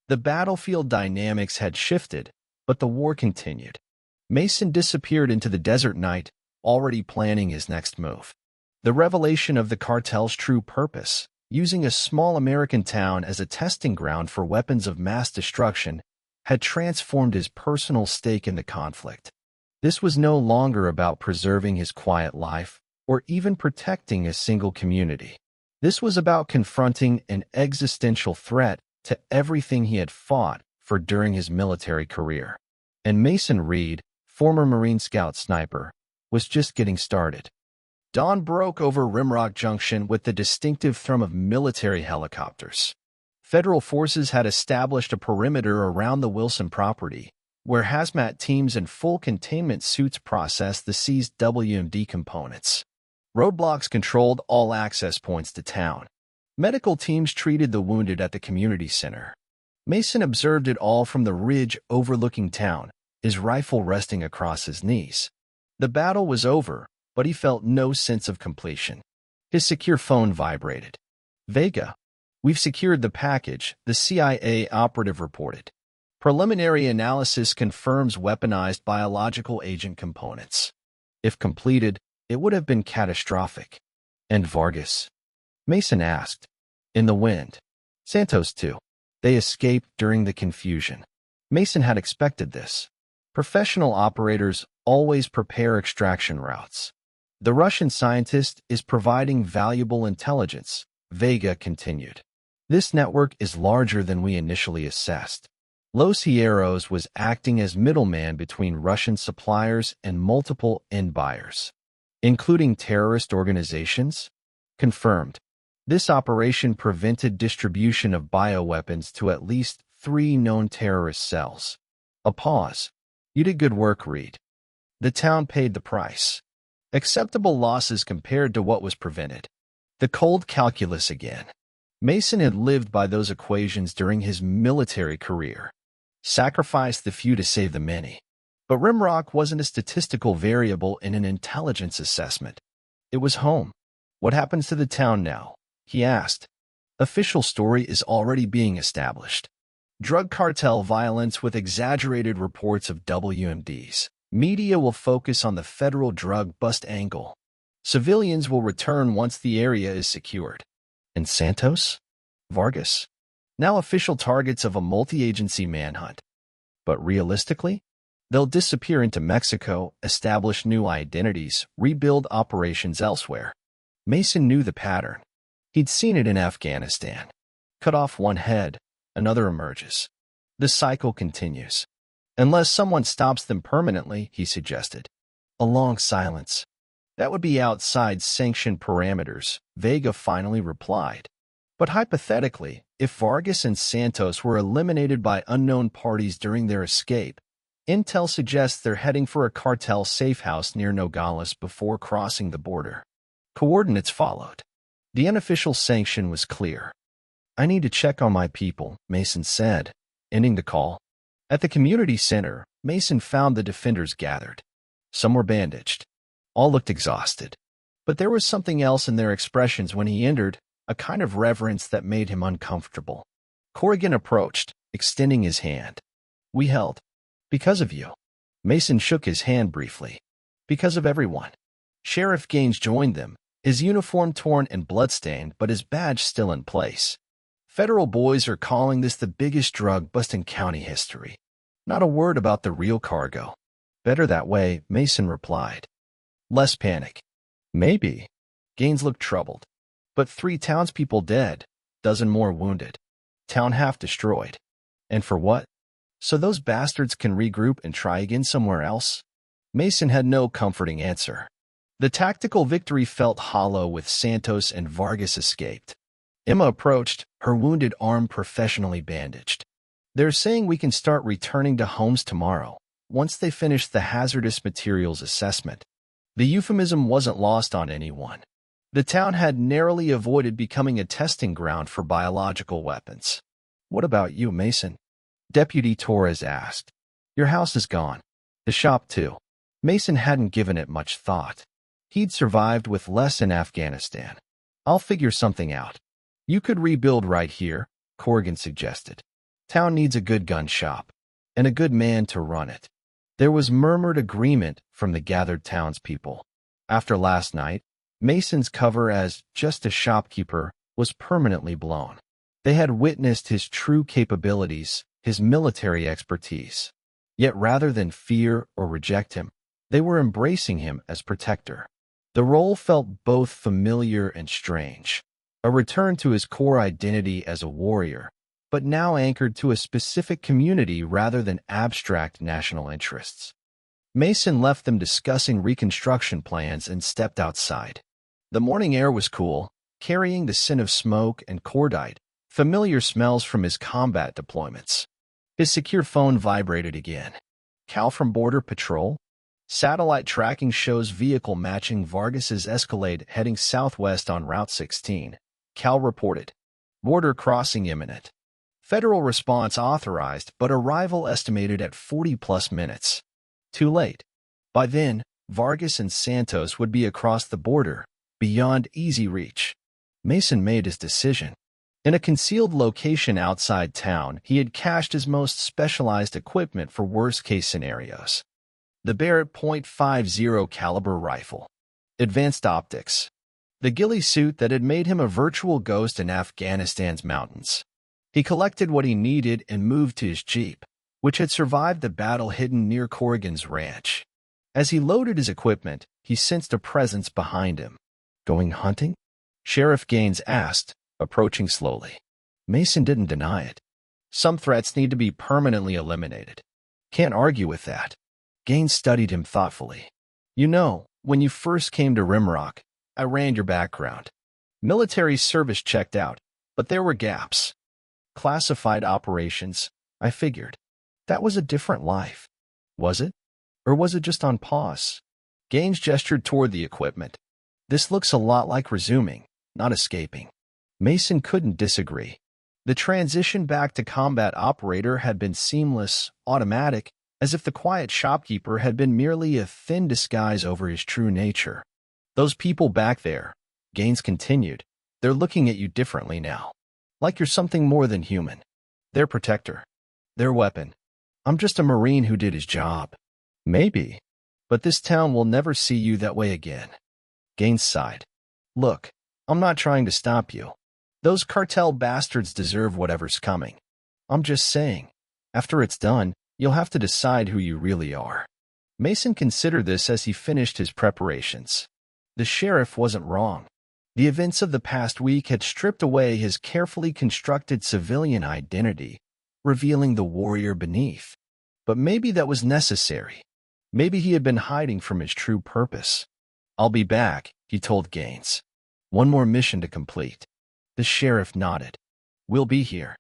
The battlefield dynamics had shifted, but the war continued. Mason disappeared into the desert night, already planning his next move. The revelation of the cartel's true purpose, using a small American town as a testing ground for weapons of mass destruction, had transformed his personal stake in the conflict. This was no longer about preserving his quiet life or even protecting a single community. This was about confronting an existential threat to everything he had fought for during his military career. And Mason Reid, former Marine Scout sniper, was just getting started. Dawn broke over Rimrock Junction with the distinctive thrum of military helicopters. Federal forces had established a perimeter around the Wilson property, where hazmat teams and full containment suits processed the seized WMD components. Roadblocks controlled all access points to town. Medical teams treated the wounded at the community center. Mason observed it all from the ridge overlooking town, his rifle resting across his knees. The battle was over, but he felt no sense of completion. His secure phone vibrated. Vega. We've secured the package, the CIA operative reported. Preliminary analysis confirms weaponized biological agent components. If completed, it would have been catastrophic. And Vargas? Mason asked. In the wind. Santos too. They escaped during the confusion. Mason had expected this. Professional operators always prepare extraction routes. The Russian scientist is providing valuable intelligence, Vega continued. This network is larger than we initially assessed. Los Hierros was acting as middleman between Russian suppliers and multiple end buyers, including terrorist organizations. Confirmed. This operation prevented distribution of bioweapons to at least 3 known terrorist cells. A pause. You did good work, Reid. The town paid the price. Acceptable losses compared to what was prevented. The cold calculus again. Mason had lived by those equations during his military career. Sacrifice the few to save the many. But Rimrock wasn't a statistical variable in an intelligence assessment. It was home. What happens to the town now? He asked. Official story is already being established. Drug cartel violence with exaggerated reports of WMDs. Media will focus on the federal drug bust angle. Civilians will return once the area is secured. And Santos? Vargas? Now official targets of a multi-agency manhunt. But realistically, they'll disappear into Mexico, establish new identities, rebuild operations elsewhere. Mason knew the pattern. He'd seen it in Afghanistan. Cut off one head, another emerges. The cycle continues. Unless someone stops them permanently, he suggested. A long silence. That would be outside sanctioned parameters, Vega finally replied. But hypothetically, if Vargas and Santos were eliminated by unknown parties during their escape, intel suggests they're heading for a cartel safehouse near Nogales before crossing the border. Coordinates followed. The unofficial sanction was clear. I need to check on my people, Mason said, ending the call. At the community center, Mason found the defenders gathered. Some were bandaged. All looked exhausted. But there was something else in their expressions when he entered, a kind of reverence that made him uncomfortable. Corrigan approached, extending his hand. We held. Because of you. Mason shook his hand briefly. Because of everyone. Sheriff Gaines joined them, his uniform torn and bloodstained but his badge still in place. Federal boys are calling this the biggest drug bust in county history. Not a word about the real cargo. Better that way, Mason replied. Less panic. Maybe. Gaines looked troubled. But 3 townspeople dead, dozen more wounded. Town half destroyed. And for what? So those bastards can regroup and try again somewhere else? Mason had no comforting answer. The tactical victory felt hollow with Santos and Vargas escaped. Emma approached, her wounded arm professionally bandaged. They're saying we can start returning to homes tomorrow, once they finish the hazardous materials assessment. The euphemism wasn't lost on anyone. The town had narrowly avoided becoming a testing ground for biological weapons. What about you, Mason? Deputy Torres asked. Your house is gone. The shop, too. Mason hadn't given it much thought. He'd survived with less in Afghanistan. I'll figure something out. You could rebuild right here, Corrigan suggested. Town needs a good gun shop, and a good man to run it. There was murmured agreement from the gathered townspeople. After last night, Mason's cover as just a shopkeeper was permanently blown. They had witnessed his true capabilities, his military expertise. Yet rather than fear or reject him, they were embracing him as protector. The role felt both familiar and strange. A return to his core identity as a warrior, but now anchored to a specific community rather than abstract national interests. Mason left them discussing reconstruction plans and stepped outside. The morning air was cool, carrying the scent of smoke and cordite, familiar smells from his combat deployments. His secure phone vibrated again. Cal from Border Patrol? Satellite tracking shows vehicle matching Vargas's Escalade heading southwest on Route 16. Cal reported. Border crossing imminent. Federal response authorized, but arrival estimated at 40-plus minutes. Too late. By then, Vargas and Santos would be across the border, beyond easy reach. Mason made his decision. In a concealed location outside town, he had cached his most specialized equipment for worst-case scenarios. The Barrett .50 caliber rifle. Advanced optics. The ghillie suit that had made him a virtual ghost in Afghanistan's mountains. He collected what he needed and moved to his Jeep, which had survived the battle hidden near Corrigan's ranch. As he loaded his equipment, he sensed a presence behind him. Going hunting? Sheriff Gaines asked, approaching slowly. Mason didn't deny it. Some threats need to be permanently eliminated. Can't argue with that. Gaines studied him thoughtfully. You know, when you first came to Rimrock, I ran your background. Military service checked out, but there were gaps. Classified operations, I figured. That was a different life. Was it? Or was it just on pause? Gaines gestured toward the equipment. This looks a lot like resuming, not escaping. Mason couldn't disagree. The transition back to combat operator had been seamless, automatic, as if the quiet shopkeeper had been merely a thin disguise over his true nature. Those people back there, Gaines continued, they're looking at you differently now. Like you're something more than human. Their protector. Their weapon. I'm just a Marine who did his job. Maybe. But this town will never see you that way again. Gaines sighed. Look, I'm not trying to stop you. Those cartel bastards deserve whatever's coming. I'm just saying, after it's done, you'll have to decide who you really are. Mason considered this as he finished his preparations. The sheriff wasn't wrong. The events of the past week had stripped away his carefully constructed civilian identity, revealing the warrior beneath. But maybe that was necessary. Maybe he had been hiding from his true purpose. I'll be back, he told Gaines. One more mission to complete. The sheriff nodded. We'll be here.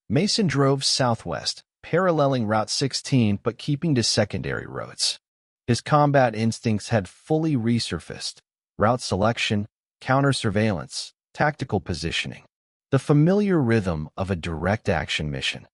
Mason drove southwest, paralleling Route 16 but keeping to secondary roads. His combat instincts had fully resurfaced. Route selection, counter-surveillance, tactical positioning. The familiar rhythm of a direct-action mission.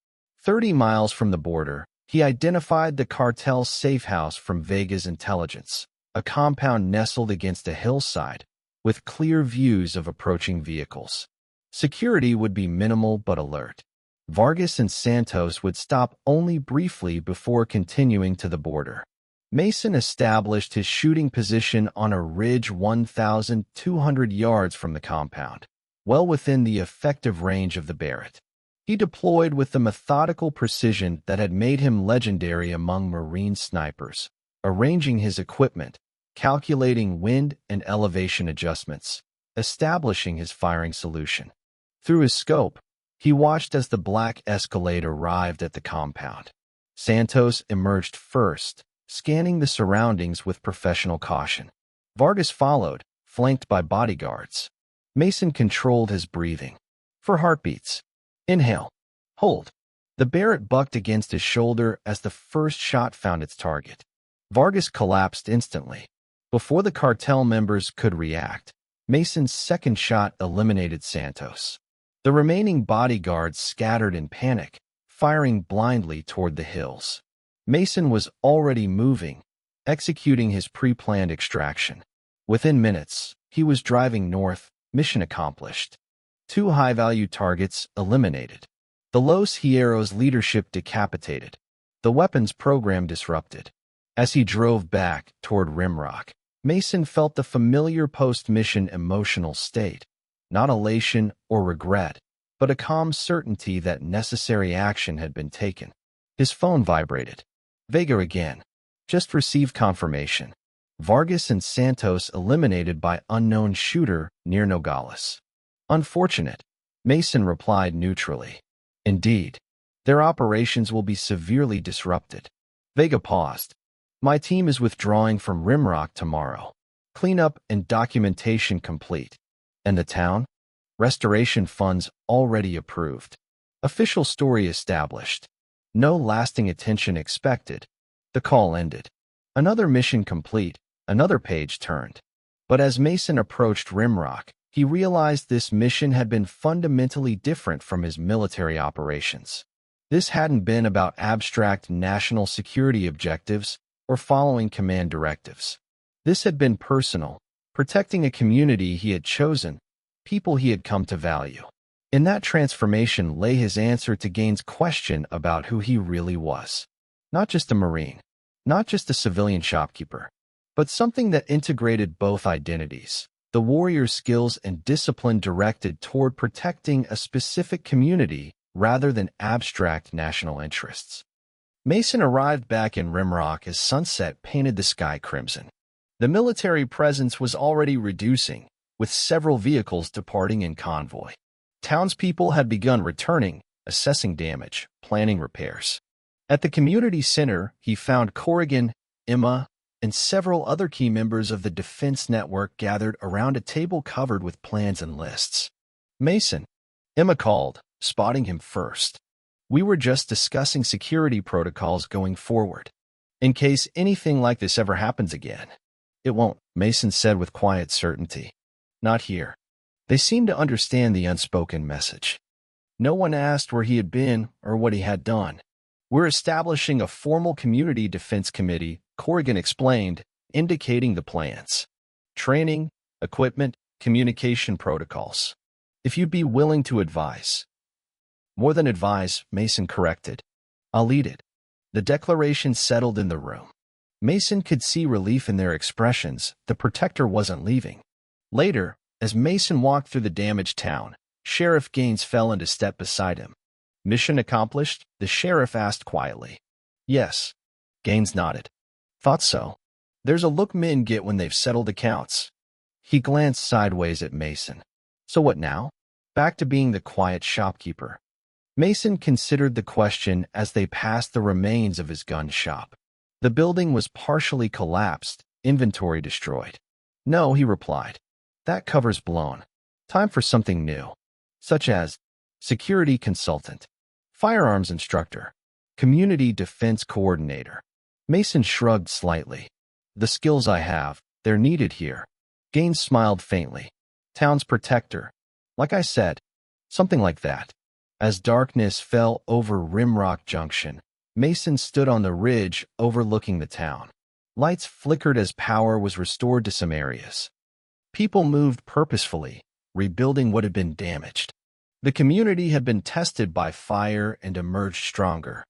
30 miles from the border, he identified the cartel's safe house from Vega's intelligence, a compound nestled against a hillside, with clear views of approaching vehicles. Security would be minimal but alert. Vargas and Santos would stop only briefly before continuing to the border. Mason established his shooting position on a ridge 1,200 yards from the compound, well within the effective range of the Barrett. He deployed with the methodical precision that had made him legendary among Marine snipers, arranging his equipment, calculating wind and elevation adjustments, establishing his firing solution. Through his scope, he watched as the black Escalade arrived at the compound. Santos emerged first, scanning the surroundings with professional caution. Vargas followed, flanked by bodyguards. Mason controlled his breathing. For heartbeats. Inhale. Hold. The Barrett bucked against his shoulder as the first shot found its target. Vargas collapsed instantly. Before the cartel members could react, Mason's second shot eliminated Santos. The remaining bodyguards scattered in panic, firing blindly toward the hills. Mason was already moving, executing his pre-planned extraction. Within minutes, he was driving north, mission accomplished. 2 high-value targets eliminated. The Los Hierros leadership decapitated. The weapons program disrupted. As he drove back toward Rimrock, Mason felt the familiar post-mission emotional state. Not elation or regret, but a calm certainty that necessary action had been taken. His phone vibrated. Vega again. Just received confirmation. Vargas and Santos eliminated by unknown shooter near Nogales. Unfortunate, Mason replied neutrally. Indeed, their operations will be severely disrupted. Vega paused. My team is withdrawing from Rimrock tomorrow. Cleanup and documentation complete. And the town? Restoration funds already approved. Official story established. No lasting attention expected. The call ended. Another mission complete, another page turned. But as Mason approached Rimrock, he realized this mission had been fundamentally different from his military operations. This hadn't been about abstract national security objectives or following command directives. This had been personal, protecting a community he had chosen, people he had come to value. In that transformation lay his answer to Gaines' question about who he really was. Not just a Marine, not just a civilian shopkeeper, but something that integrated both identities, the warrior's skills and discipline directed toward protecting a specific community rather than abstract national interests. Mason arrived back in Rimrock as sunset painted the sky crimson. The military presence was already reducing, with several vehicles departing in convoy. Townspeople had begun returning, assessing damage, planning repairs. At the community center, he found Corrigan, Emma, and several other key members of the defense network gathered around a table covered with plans and lists. "Mason," Emma called, spotting him first. "We were just discussing security protocols going forward. In case anything like this ever happens again." "It won't," Mason said with quiet certainty. "Not here." They seemed to understand the unspoken message. No one asked where he had been or what he had done. "We're establishing a formal community defense committee," Corrigan explained, indicating the plans. "Training, equipment, communication protocols. If you'd be willing to advise." "More than advise," Mason corrected. "I'll lead it." The declaration settled in the room. Mason could see relief in their expressions. The protector wasn't leaving. Later, as Mason walked through the damaged town, Sheriff Gaines fell into step beside him. "Mission accomplished?" the sheriff asked quietly. "Yes." Gaines nodded. "Thought so. There's a look men get when they've settled accounts." He glanced sideways at Mason. "So what now?" "Back to being the quiet shopkeeper." Mason considered the question as they passed the remains of his gun shop. The building was partially collapsed, inventory destroyed. "No," he replied. "That cover's blown. Time for something new." "Such as?" "Security consultant, firearms instructor, community defense coordinator." Mason shrugged slightly. "The skills I have, they're needed here." Gaines smiled faintly. "Town's protector. Like I said, something like that." As darkness fell over Rimrock Junction, Mason stood on the ridge overlooking the town. Lights flickered as power was restored to some areas. People moved purposefully, rebuilding what had been damaged. The community had been tested by fire and emerged stronger.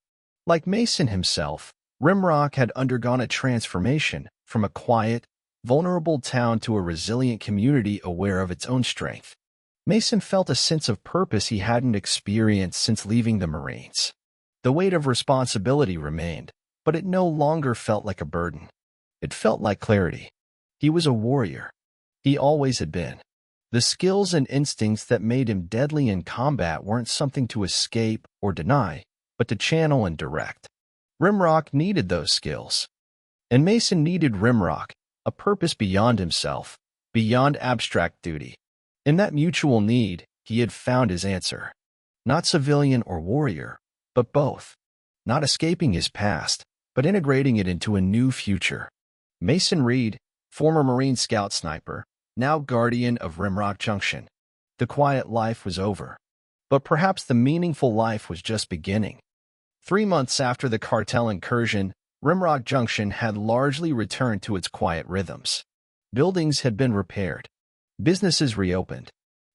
Like Mason himself, Rimrock had undergone a transformation from a quiet, vulnerable town to a resilient community aware of its own strength. Mason felt a sense of purpose he hadn't experienced since leaving the Marines. The weight of responsibility remained, but it no longer felt like a burden. It felt like clarity. He was a warrior. He always had been. The skills and instincts that made him deadly in combat weren't something to escape or deny, but to channel and direct. Rimrock needed those skills. And Mason needed Rimrock, a purpose beyond himself, beyond abstract duty. In that mutual need, he had found his answer. Not civilian or warrior, but both. Not escaping his past, but integrating it into a new future. Mason Reid, former Marine Scout sniper, now guardian of Rimrock Junction. The quiet life was over. But perhaps the meaningful life was just beginning. 3 months after the Cartel incursion, Rimrock Junction had largely returned to its quiet rhythms. Buildings had been repaired. Businesses reopened.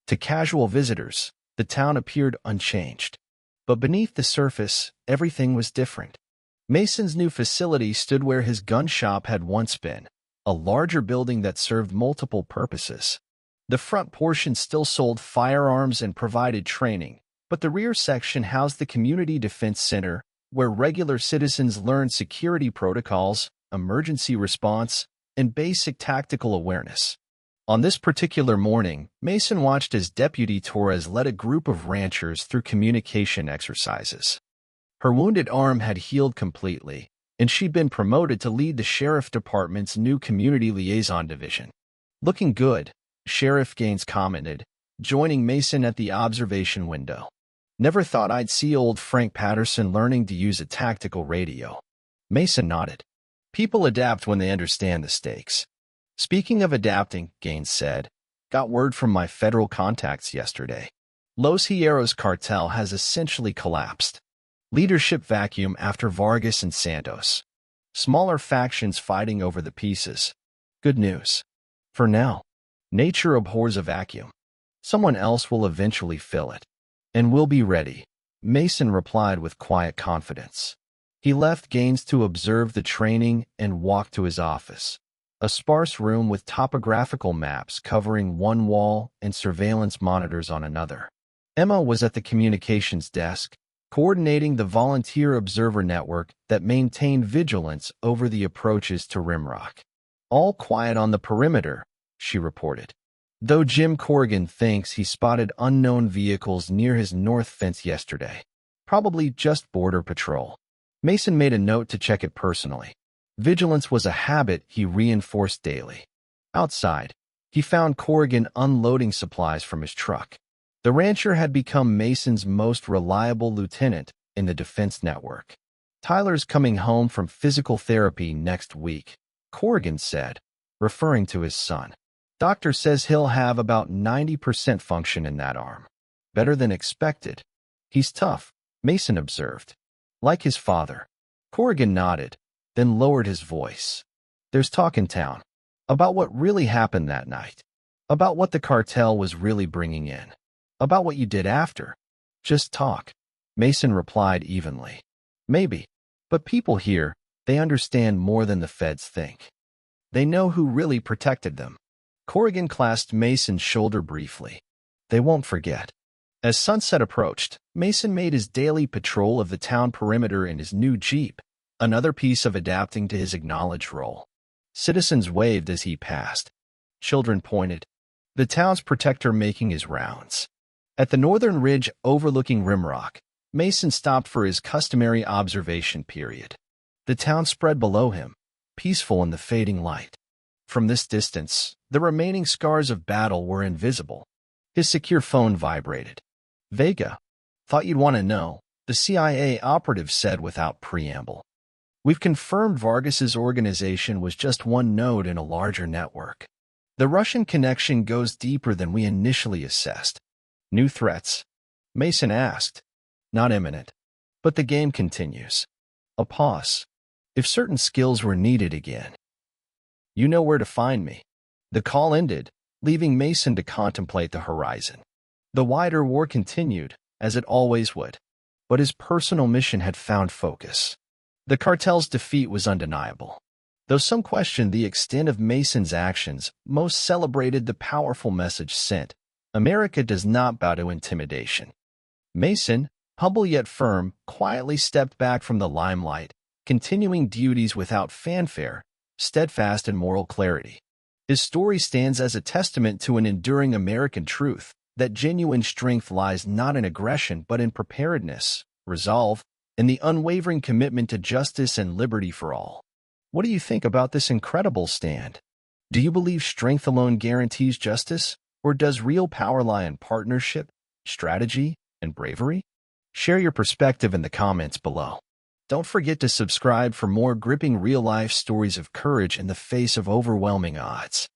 To casual visitors, the town appeared unchanged. But beneath the surface, everything was different. Mason's new facility stood where his gun shop had once been, a larger building that served multiple purposes. The front portion still sold firearms and provided training, but the rear section housed the Community Defense Center, where regular citizens learned security protocols, emergency response, and basic tactical awareness. On this particular morning, Mason watched as Deputy Torres led a group of ranchers through communication exercises. Her wounded arm had healed completely, and she'd been promoted to lead the Sheriff Department's new Community Liaison Division. "Looking good," Sheriff Gaines commented, joining Mason at the observation window. "Never thought I'd see old Frank Patterson learning to use a tactical radio." Mason nodded. People adapt when they understand the stakes. Speaking of adapting, Gaines said, got word from my federal contacts yesterday. Los Hierros cartel has essentially collapsed. Leadership vacuum after Vargas and Santos. Smaller factions fighting over the pieces. Good news. For now. Nature abhors a vacuum. Someone else will eventually fill it. And we'll be ready, Mason replied with quiet confidence. He left Gaines to observe the training and walked to his office. A sparse room with topographical maps covering one wall and surveillance monitors on another. Emma was at the communications desk, coordinating the volunteer observer network that maintained vigilance over the approaches to Rimrock. All quiet on the perimeter, she reported. Though Jim Corrigan thinks he spotted unknown vehicles near his north fence yesterday. Probably just border patrol. Mason made a note to check it personally. Vigilance was a habit he reinforced daily. Outside, he found Corrigan unloading supplies from his truck. The rancher had become Mason's most reliable lieutenant in the defense network. Tyler's coming home from physical therapy next week, Corrigan said, referring to his son. Doctor says he'll have about 90% function in that arm. Better than expected. He's tough, Mason observed. Like his father. Corrigan nodded, then lowered his voice. There's talk in town. About what really happened that night. About what the cartel was really bringing in. About what you did after. Just talk. Mason replied evenly. Maybe. But people here, they understand more than the feds think. They know who really protected them. Corrigan clasped Mason's shoulder briefly. They won't forget. As sunset approached, Mason made his daily patrol of the town perimeter in his new Jeep, another piece of adapting to his acknowledged role. Citizens waved as he passed. Children pointed. The town's protector making his rounds. At the northern ridge overlooking Rimrock, Mason stopped for his customary observation period. The town spread below him, peaceful in the fading light. From this distance, the remaining scars of battle were invisible. His secure phone vibrated. Vega. Thought you'd want to know, the CIA operative said without preamble. We've confirmed Vargas's organization was just one node in a larger network. The Russian connection goes deeper than we initially assessed. New threats? Mason asked. Not imminent. But the game continues. A pause. If certain skills were needed again. You know where to find me. The call ended, leaving Mason to contemplate the horizon. The wider war continued, as it always would. But his personal mission had found focus. The cartel's defeat was undeniable. Though some questioned the extent of Mason's actions, most celebrated the powerful message sent. America does not bow to intimidation. Mason, humble yet firm, quietly stepped back from the limelight, continuing duties without fanfare, steadfast in moral clarity. His story stands as a testament to an enduring American truth, that genuine strength lies not in aggression but in preparedness, resolve, and the unwavering commitment to justice and liberty for all. What do you think about this incredible stand? Do you believe strength alone guarantees justice, or does real power lie in partnership, strategy, and bravery? Share your perspective in the comments below. Don't forget to subscribe for more gripping real-life stories of courage in the face of overwhelming odds.